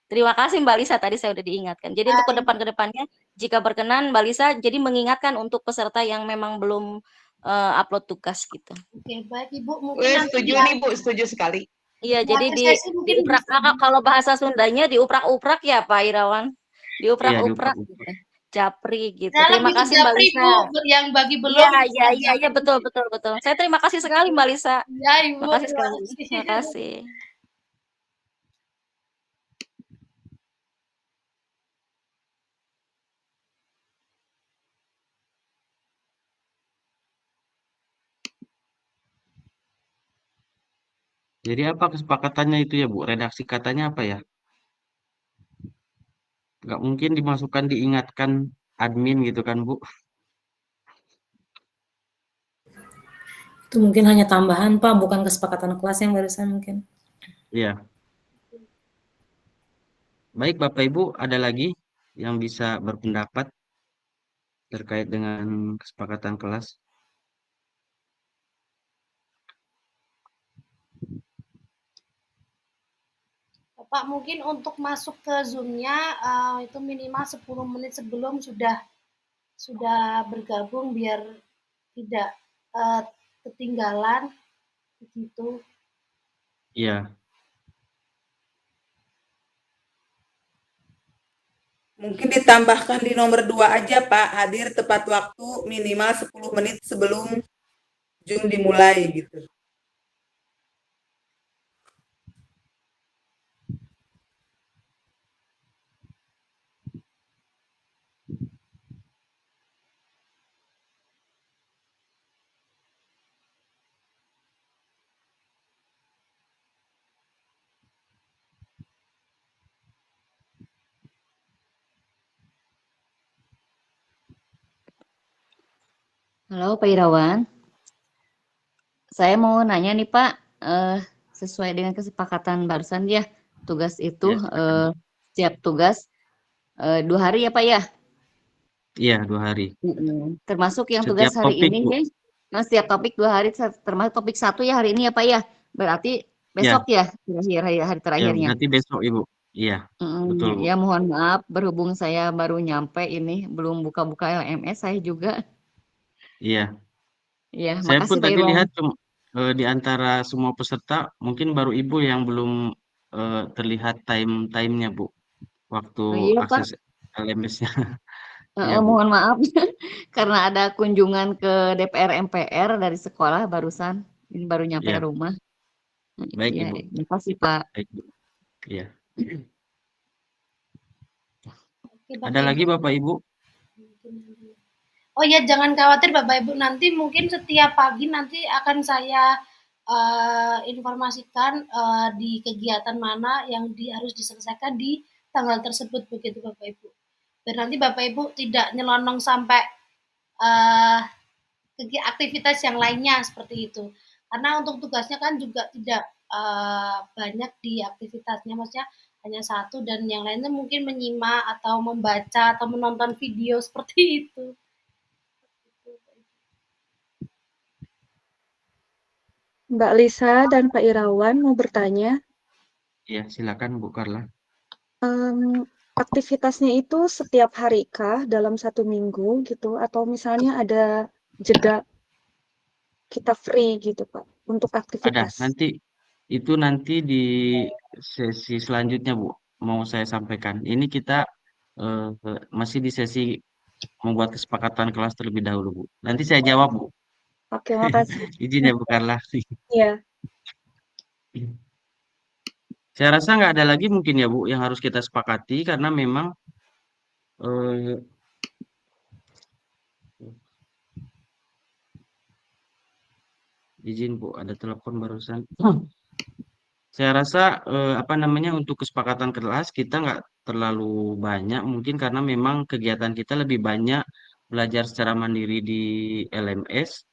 Terima kasih Mbak Lisa tadi saya udah diingatkan. Jadi untuk ke depannya jika berkenan Mbak Lisa jadi mengingatkan untuk peserta yang memang belum, upload tugas gitu. Oke, baik Ibu, mungkin nanti Setuju nih Bu, setuju sekali. Iya, di jadi akhir sesi mungkin diuprak bisa kalau bahasa Sundanya diuprak-uprak ya Pak Irawan? Iya, Diuprak-uprak diuprak-uprak. gitu, japri gitu. saya Terima lebih ke kasih Mbak japri Lisa. Bu, yang bagi Iya belum iya bisa iya iya, japri. betul betul betul. Saya terima kasih sekali Mbak Lisa. Iya Ibu, Makasih terima sekali. kasih. Makasih. Jadi apa kesepakatannya itu ya Bu? Redaksi katanya apa ya? Nggak mungkin dimasukkan diingatkan admin gitu kan Bu? Itu mungkin hanya tambahan Pak, bukan kesepakatan kelas yang barusan mungkin. Iya. Baik Bapak Ibu, ada lagi yang bisa berpendapat terkait dengan kesepakatan kelas? Bapak mungkin untuk masuk ke Zoom-nya itu minimal 10 menit sebelum sudah bergabung biar tidak ketinggalan begitu. Iya. Mungkin ditambahkan di nomor 2 aja Pak, hadir tepat waktu minimal 10 menit sebelum Zoom dimulai gitu. Halo Pak Irawan. Saya mau nanya nih Pak, sesuai dengan kesepakatan barusan ya, tugas itu Ya, silakan. setiap tugas 2 hari ya Pak ya? Iya, 2 hari. Termasuk yang tugas Setiap hari topik ini Bu. ya, setiap topik 2 hari termasuk topik 1 ya hari ini ya Pak ya? Berarti Ya, besok ya hari ya terakhirnya? berarti besok Ibu. Iya, betul Bu. Ya mohon maaf berhubung saya baru nyampe ini, belum buka-buka LMS saya juga. Iya. Iya, Saya pun makasih Pak tadi Irawan. lihat di antara semua peserta mungkin baru Ibu yang belum terlihat time-nya Bu, waktu Oh iya Pak, akses LMS-nya. Iya Bu. mohon maaf karena ada kunjungan ke DPR MPR dari sekolah barusan, ini baru nyampe Iya, rumah. baik Iya, Ibu. makasih Pak. Baik Bu. Iya. Oke, Bapak Ada lagi Ibu. Bapak Ibu? Oh ya, jangan khawatir Bapak Ibu, nanti mungkin setiap pagi nanti akan saya informasikan di kegiatan mana yang harus diselesaikan di tanggal tersebut begitu Bapak Ibu. Biar nanti Bapak Ibu tidak nyelonong sampai aktivitas yang lainnya seperti itu. Karena untuk tugasnya kan juga tidak banyak di aktivitasnya, maksudnya hanya 1 dan yang lainnya mungkin menyimak atau membaca atau menonton video seperti itu. Mbak Lisa dan Pak Irawan mau bertanya. Iya, silakan Bu Carla. Aktivitasnya itu setiap hari kah dalam 1 minggu gitu atau misalnya ada jeda kita free gitu Pak untuk Ada, aktivitas? nanti di sesi selanjutnya Bu, mau saya sampaikan. Ini kita masih di sesi membuat kesepakatan kelas terlebih dahulu Bu. Nanti saya jawab Bu. Oke, makasih. Izin ya Bu Carla. Iya. Saya rasa nggak ada lagi mungkin ya Bu yang harus kita sepakati karena memang eh, izin Bu, ada telepon barusan. Saya rasa apa namanya untuk kesepakatan kelas kita nggak terlalu banyak mungkin karena memang kegiatan kita lebih banyak belajar secara mandiri di LMS.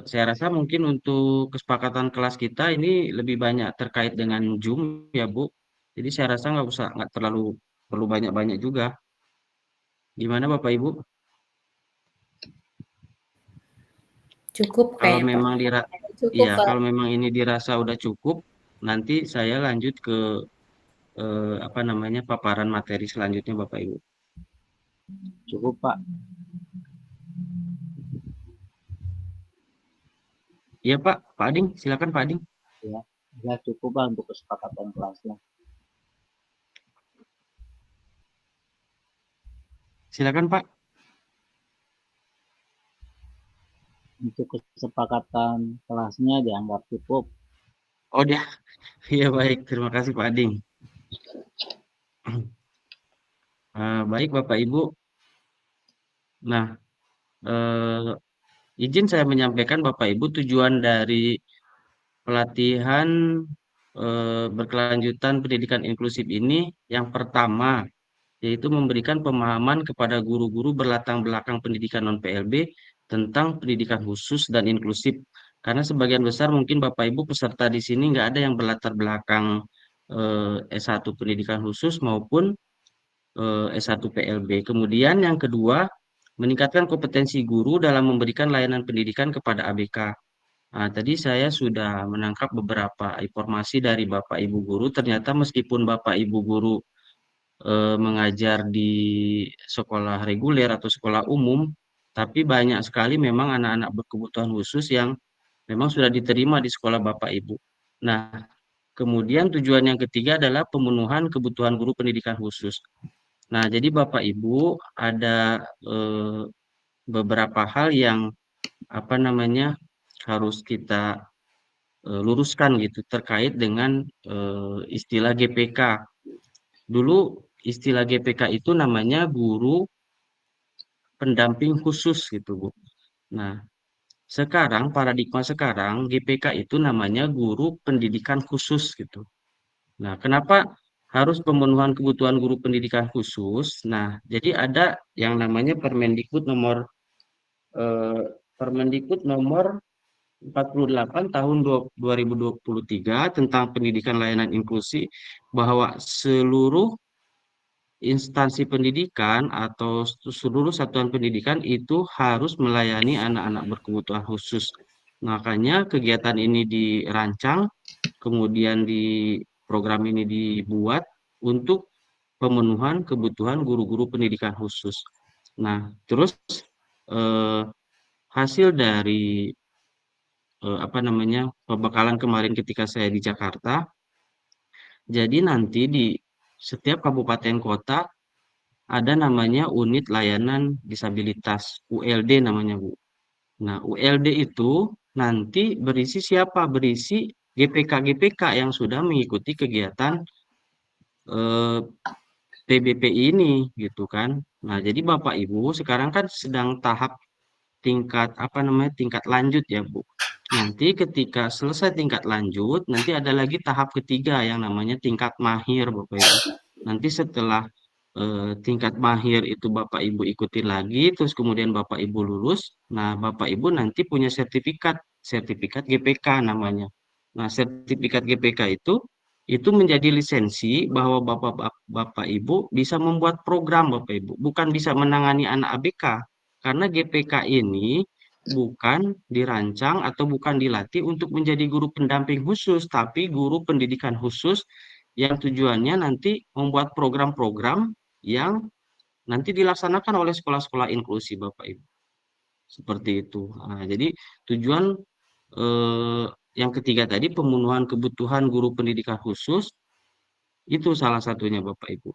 Saya rasa mungkin untuk kesepakatan kelas kita ini lebih banyak terkait dengan Zoom ya Bu. Jadi saya rasa nggak terlalu perlu banyak-banyak juga. Gimana Bapak Ibu? Cukup Kalau kayaknya Pak. memang Cukup, Pak. kalau memang ini dirasa udah cukup, nanti saya lanjut ke apa namanya paparan materi selanjutnya Bapak Ibu. Cukup Pak. Iya Pak, Pak Ading, silakan Pak Ading. Ya cukup Pak untuk kesepakatan kelasnya. Silakan Pak. Untuk kesepakatan kelasnya dianggap cukup. Oh dia, iya baik, terima kasih Pak Ading. Baik Bapak Ibu. Nah, izin saya menyampaikan Bapak Ibu tujuan dari pelatihan berkelanjutan pendidikan inklusif ini yang pertama yaitu memberikan pemahaman kepada guru-guru berlatar belakang pendidikan non-PLB tentang pendidikan khusus dan inklusif. Karena sebagian besar mungkin Bapak Ibu peserta di sini nggak ada yang berlatar belakang S1 pendidikan khusus maupun S1 PLB. Kemudian yang kedua, meningkatkan kompetensi guru dalam memberikan layanan pendidikan kepada ABK. Nah, tadi saya sudah menangkap beberapa informasi dari Bapak Ibu guru. Ternyata meskipun Bapak Ibu guru mengajar di sekolah reguler atau sekolah umum, tapi banyak sekali memang anak-anak berkebutuhan khusus yang memang sudah diterima di sekolah Bapak Ibu. Nah, kemudian tujuan yang ketiga adalah pemenuhan kebutuhan guru pendidikan khusus. Nah, jadi Bapak Ibu ada beberapa hal yang apa namanya harus kita luruskan gitu terkait dengan istilah GPK. Dulu istilah GPK itu namanya guru pendamping khusus gitu Bu. Nah, sekarang paradigma sekarang GPK itu namanya guru pendidikan khusus gitu. Nah, kenapa harus pemenuhan kebutuhan guru pendidikan khusus? Nah, jadi ada yang namanya Permendikbud nomor 48 tahun 2023 tentang pendidikan layanan inklusi bahwa seluruh instansi pendidikan atau seluruh satuan pendidikan itu harus melayani anak-anak berkebutuhan khusus. Makanya kegiatan ini dirancang, kemudian di program ini dibuat untuk pemenuhan kebutuhan guru-guru pendidikan khusus. Nah, terus hasil dari apa namanya pembekalan kemarin ketika saya di Jakarta, jadi nanti di setiap kabupaten kota ada namanya unit layanan disabilitas, ULD namanya Bu. Nah, ULD itu nanti berisi siapa? Berisi GPK-GPK yang sudah mengikuti kegiatan PBPI ini gitu kan. Nah, jadi Bapak Ibu sekarang kan sedang tahap tingkat apa namanya tingkat lanjut ya Bu. Nanti ketika selesai tingkat lanjut, nanti ada lagi tahap ketiga yang namanya tingkat mahir Bapak Ibu. Nanti setelah tingkat mahir itu Bapak Ibu ikuti lagi, terus kemudian Bapak Ibu lulus. Nah, Bapak Ibu nanti punya sertifikat GPK namanya. Nah, sertifikat GPK itu menjadi lisensi bahwa Bapak Ibu bisa membuat program Bapak Ibu, bukan bisa menangani anak ABK. Karena GPK ini bukan dirancang atau bukan dilatih untuk menjadi guru pendamping khusus, tapi guru pendidikan khusus yang tujuannya nanti membuat program-program yang nanti dilaksanakan oleh sekolah-sekolah inklusi Bapak Ibu. Seperti itu. Nah, jadi tujuan yang ketiga tadi pemenuhan kebutuhan guru pendidikan khusus itu salah satunya Bapak Ibu.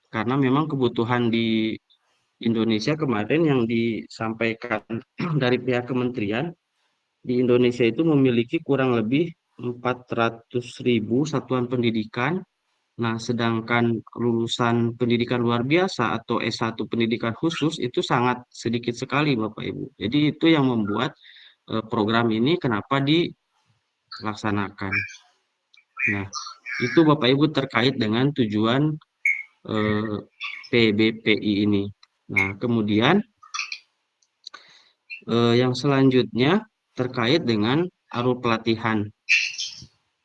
Karena memang kebutuhan di Indonesia kemarin yang disampaikan dari pihak kementerian di Indonesia itu memiliki kurang lebih 400.000 satuan pendidikan Nah, sedangkan lulusan pendidikan luar biasa atau S1 pendidikan khusus itu sangat sedikit sekali Bapak Ibu. Jadi itu yang membuat program ini kenapa dilaksanakan. Nah, itu Bapak Ibu terkait dengan tujuan PBPI ini. Nah, kemudian yang selanjutnya terkait dengan alur pelatihan.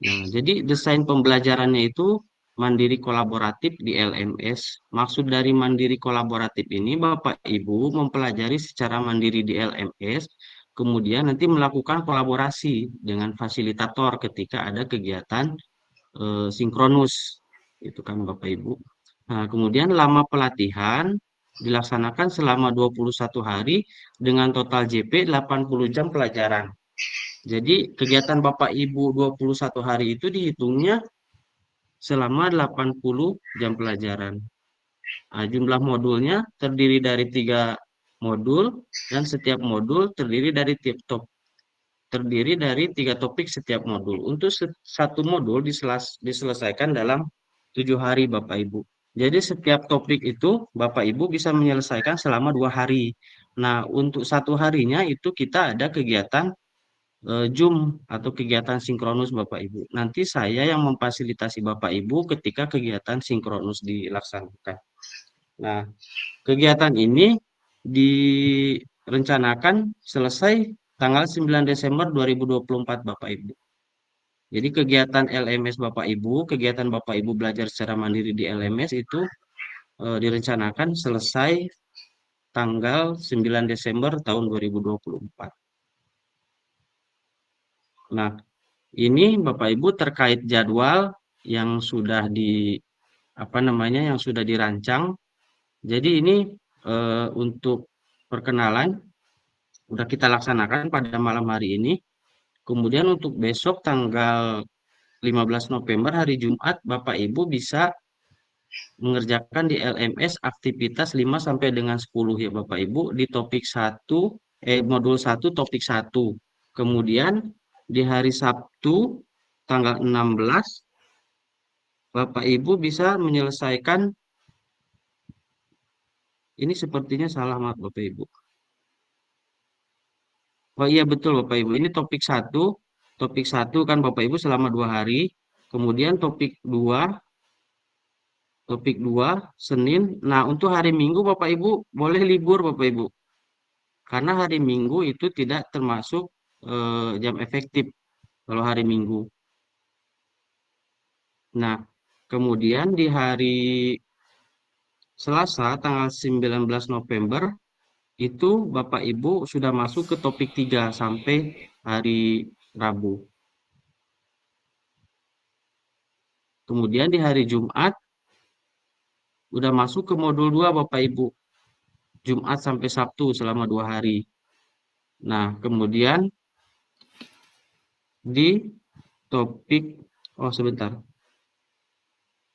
Nah, jadi desain pembelajarannya itu mandiri kolaboratif di LMS. Maksud dari mandiri kolaboratif ini, Bapak Ibu mempelajari secara mandiri di LMS, kemudian nanti melakukan kolaborasi dengan fasilitator ketika ada kegiatan sinkronus. Itu kan Bapak Ibu. Nah, kemudian lama pelatihan dilaksanakan selama 21 hari dengan total JP 80 jam pelajaran. Jadi kegiatan Bapak Ibu 21 hari itu dihitungnya selama 80 jam pelajaran. Nah, jumlah modulnya terdiri dari 3 modul dan setiap modul terdiri dari terdiri dari 3 topik setiap modul. Untuk satu modul diselesaikan dalam 7 hari Bapak Ibu. Jadi setiap topik itu Bapak Ibu bisa menyelesaikan selama 2 hari. Nah, untuk satu harinya itu kita ada kegiatan Zoom atau kegiatan sinkronus Bapak Ibu. Nanti saya yang memfasilitasi Bapak Ibu ketika kegiatan sinkronus dilaksanakan. Nah, kegiatan ini direncanakan selesai tanggal 9 Desember 2024 Bapak Ibu. Jadi kegiatan LMS Bapak Ibu, kegiatan Bapak Ibu belajar secara mandiri di LMS itu direncanakan selesai tanggal 9 Desember tahun 2024. Nah, ini Bapak Ibu terkait jadwal yang sudah yang sudah dirancang. Jadi ini untuk perkenalan sudah kita laksanakan pada malam hari ini. Kemudian untuk besok tanggal 15 November hari Jumat Bapak Ibu bisa mengerjakan di LMS aktivitas 5 sampai dengan 10 ya Bapak Ibu di topik 1 modul 1 topik 1. Kemudian di hari Sabtu tanggal 16 Bapak Ibu bisa menyelesaikan ini sepertinya salah maaf Bapak Ibu. Oh iya betul Bapak Ibu. Ini topik 1. Topik 1 kan Bapak Ibu selama 2 hari. Kemudian topik 2 Senin. Nah, untuk hari Minggu Bapak Ibu boleh libur Bapak Ibu. Karena hari Minggu itu tidak termasuk jam efektif kalau hari Minggu. Nah, kemudian di hari Selasa tanggal 19 November itu Bapak Ibu sudah masuk ke topik 3 sampai hari Rabu. Kemudian di hari Jumat udah masuk ke modul 2 Bapak Ibu. Jumat sampai Sabtu selama 2 hari. Nah, kemudian di topik sebentar.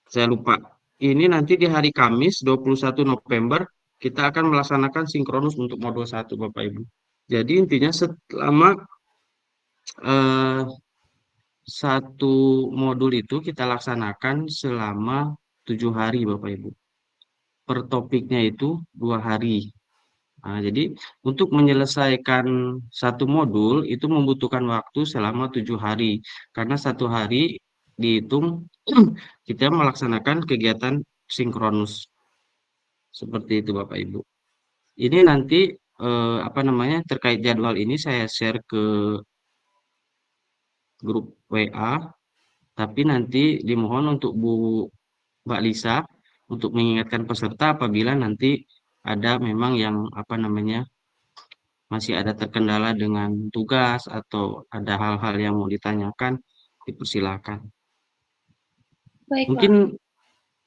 Saya lupa. Ini nanti di hari Kamis 21 November kita akan melaksanakan sinkronus untuk modul 1 Bapak Ibu. Jadi intinya selama satu modul itu kita laksanakan selama 7 hari Bapak Ibu. Per topiknya itu 2 hari. Nah, jadi untuk menyelesaikan satu modul itu membutuhkan waktu selama 7 hari. Karena 1 hari dihitung kita melaksanakan kegiatan sinkronus. Seperti itu Bapak Ibu. Ini nanti terkait jadwal ini saya share ke grup WA. Tapi nanti dimohon untuk Mbak Lisa untuk mengingatkan peserta apabila nanti ada memang yang masih ada terkendala dengan tugas atau ada hal-hal yang mau ditanyakan, dipersilakan. Baik, Mungkin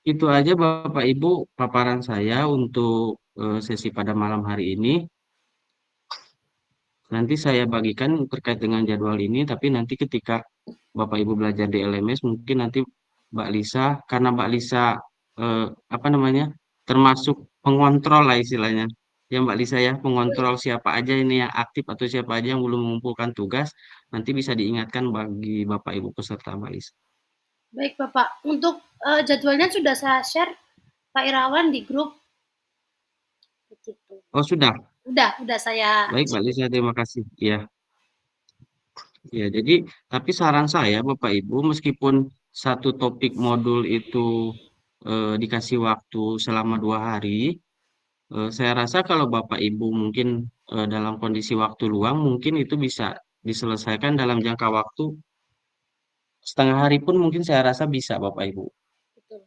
itu aja Bapak Ibu paparan saya untuk sesi pada malam hari ini. Nanti saya bagikan terkait dengan jadwal ini, tapi nanti ketika Bapak Ibu belajar di LMS, mungkin nanti Mbak Lisa, karena Mbak Lisa termasuk pengontrol lah istilahnya. Ya Mbak Lisa ya, pengontrol siapa aja ini yang aktif atau siapa aja yang belum mengumpulkan tugas, nanti bisa diingatkan bagi Bapak Ibu peserta Mbak Lisa. Baik Bapak, untuk jadwalnya sudah saya share Pak Irawan di grup. Begitu. Oh sudah. Udah saya. Baik Mbak Lisa, terima kasih. Ya, ya. Jadi, tapi saran saya Bapak Ibu, meskipun satu topik modul itu dikasih waktu selama 2 hari, saya rasa kalau Bapak Ibu mungkin dalam kondisi waktu luang, mungkin itu bisa diselesaikan dalam jangka waktu setengah hari pun mungkin saya rasa bisa Bapak Ibu.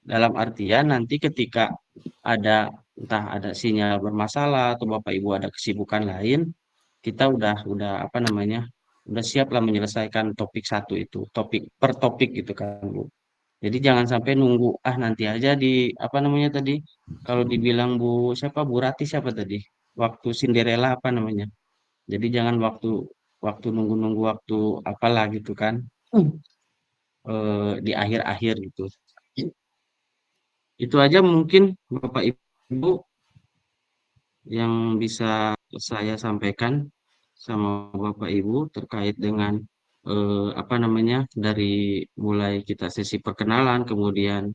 Dalam artian nanti ketika ada entah ada sinyal bermasalah atau Bapak Ibu ada kesibukan lain, kita udah apa namanya, udah siap lah menyelesaikan topik satu itu, topik per topik gitu kan Bu. Jadi jangan sampai nunggu nanti aja di apa namanya tadi, kalau dibilang Bu Rati siapa tadi, waktu Cinderella apa namanya. Jadi jangan waktu waktu nunggu-nunggu waktu apalah gitu kan, di akhir-akhir gitu. Itu aja mungkin Bapak Ibu yang bisa saya sampaikan sama Bapak Ibu terkait dengan apa namanya, dari mulai kita sesi perkenalan, kemudian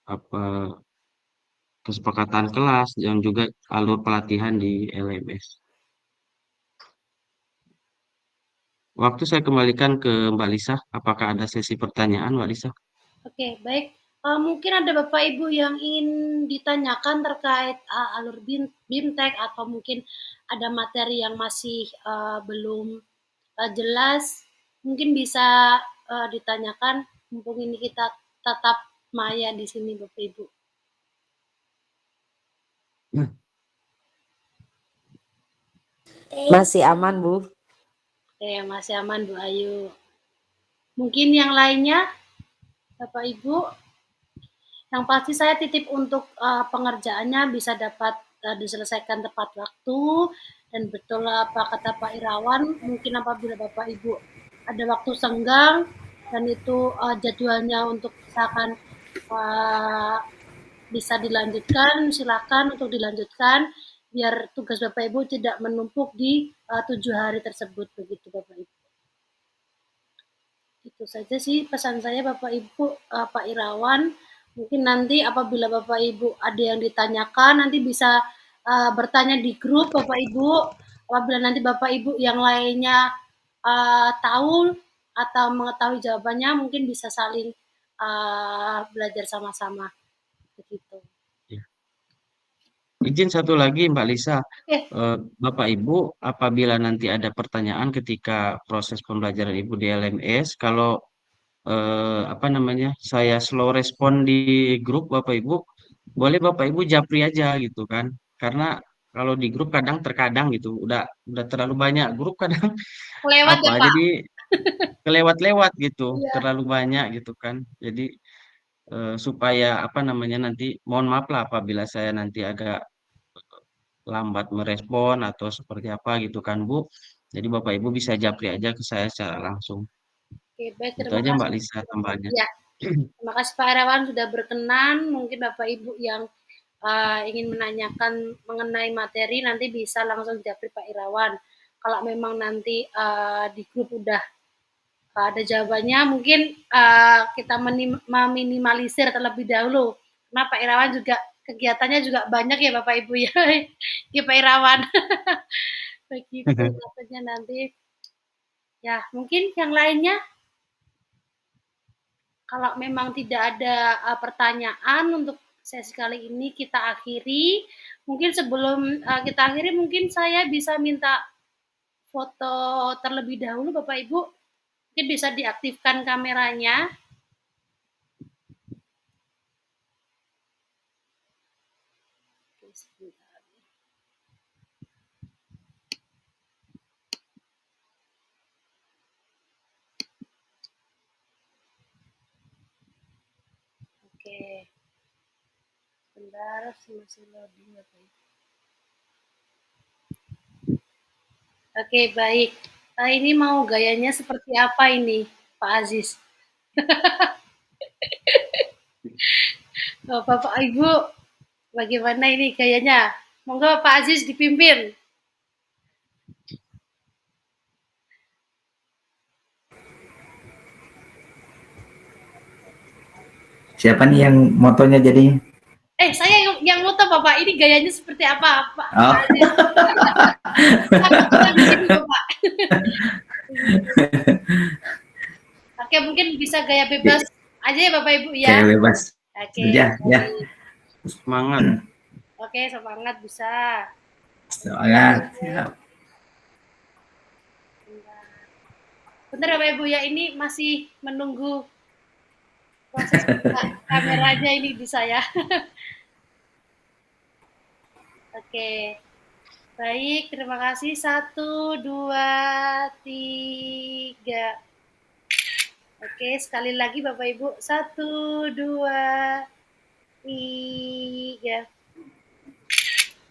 apa kesepakatan kelas dan juga alur pelatihan di LMS. Waktu saya kembalikan ke Mbak Lisa. Apakah ada sesi pertanyaan, Mbak Lisa? Oke, baik. Mungkin ada Bapak Ibu yang ingin ditanyakan terkait alur BIMTEK atau mungkin ada materi yang masih belum jelas, mungkin bisa ditanyakan. Mumpung ini kita tatap maya di sini, Bapak Ibu. Masih aman, Bu. Masih aman, Bu Ayu. Mungkin yang lainnya, Bapak Ibu, yang pasti saya titip untuk pengerjaannya bisa dapat diselesaikan tepat waktu, dan betul apa kata Pak Irawan, mungkin apabila Bapak Ibu ada waktu senggang dan itu jadwalnya untuk misalkan bisa dilanjutkan, silakan untuk dilanjutkan biar tugas Bapak Ibu tidak menumpuk di 7 hari tersebut, begitu Bapak Ibu. Itu saja sih pesan saya Bapak Ibu, Pak Irawan. Mungkin nanti apabila Bapak Ibu ada yang ditanyakan, nanti bisa bertanya di grup Bapak Ibu. Apabila nanti Bapak Ibu yang lainnya tahu atau mengetahui jawabannya, mungkin bisa saling belajar sama-sama. Begitu. Izin satu lagi Mbak Lisa, Oke. Bapak Ibu apabila nanti ada pertanyaan ketika proses pembelajaran Ibu di LMS, kalau apa namanya, saya slow respon di grup Bapak Ibu, boleh Bapak Ibu japri aja gitu kan, karena kalau di grup terkadang gitu, udah terlalu banyak grup kadang Kelewat ya Pak? jadi kelewat-lewat gitu, Iya. terlalu banyak gitu kan, jadi supaya apa namanya nanti, mohon maaf lah apabila saya nanti agak lambat merespon atau seperti apa gitu kan Bu. Jadi Bapak Ibu bisa japri aja ke saya secara langsung. Oke, baik, Itu terima aja Mbak kasih. Lisa tambahannya. Ya, terima kasih Pak Irawan sudah berkenan. Mungkin Bapak Ibu yang ingin menanyakan mengenai materi nanti bisa langsung japri Pak Irawan. Kalau memang nanti di grup udah ada jawabannya, mungkin kita meminimalisir terlebih dahulu. Karena Pak Irawan juga kegiatannya juga banyak ya Bapak Ibu ya, ya Pak Irawan. Begitu katanya nanti. Ya, mungkin yang lainnya. Kalau memang tidak ada pertanyaan untuk sesi kali ini kita akhiri. Mungkin sebelum kita akhiri, mungkin saya bisa minta foto terlebih dahulu Bapak Ibu. Mungkin bisa diaktifkan kameranya. Oke. Sebentar, masih loading Bapak Ibu. Oke, baik. Ini mau gayanya seperti apa ini, Pak Aziz? Bapak Ibu, bagaimana ini gayanya? Monggo Pak Aziz dipimpin. Siapa nih yang motonya jadinya? Saya yang moto Bapak, ini gayanya seperti apa Pak? Oh. Di sini Bapak. Oke, mungkin bisa gaya bebas aja ya Bapak Ibu ya. Gaya bebas. Oke. Ya. Semangat. Oke, semangat bisa. Semangat. Ya. Bentar Bapak Ibu ya, ini masih menunggu proses kameranya ini di saya. Oke. Baik, terima kasih. 1, 2, 3. Oke, sekali lagi Bapak Ibu. 1, 2, 3.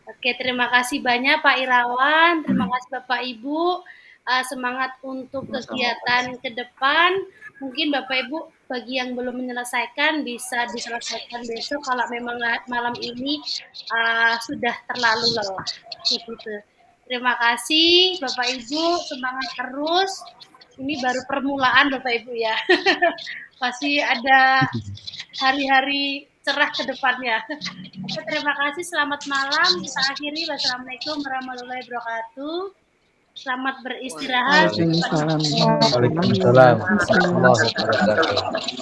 Oke, terima kasih banyak Pak Irawan. Terima kasih Bapak Ibu. Semangat untuk kegiatan ke depan. Mungkin Bapak Ibu bagi yang belum menyelesaikan bisa diselesaikan besok kalau memang malam ini sudah terlalu lelah. Begitu. Terima kasih Bapak Ibu, semangat terus. Ini baru permulaan Bapak Ibu ya. Pasti ada hari-hari cerah ke depannya. Oke, terima kasih. Selamat malam. Kita akhiri. Wassalamualaikum warahmatullahi wabarakatuh. Selamat beristirahat. Waalaikumsalam warahmatullahi wabarakatuh.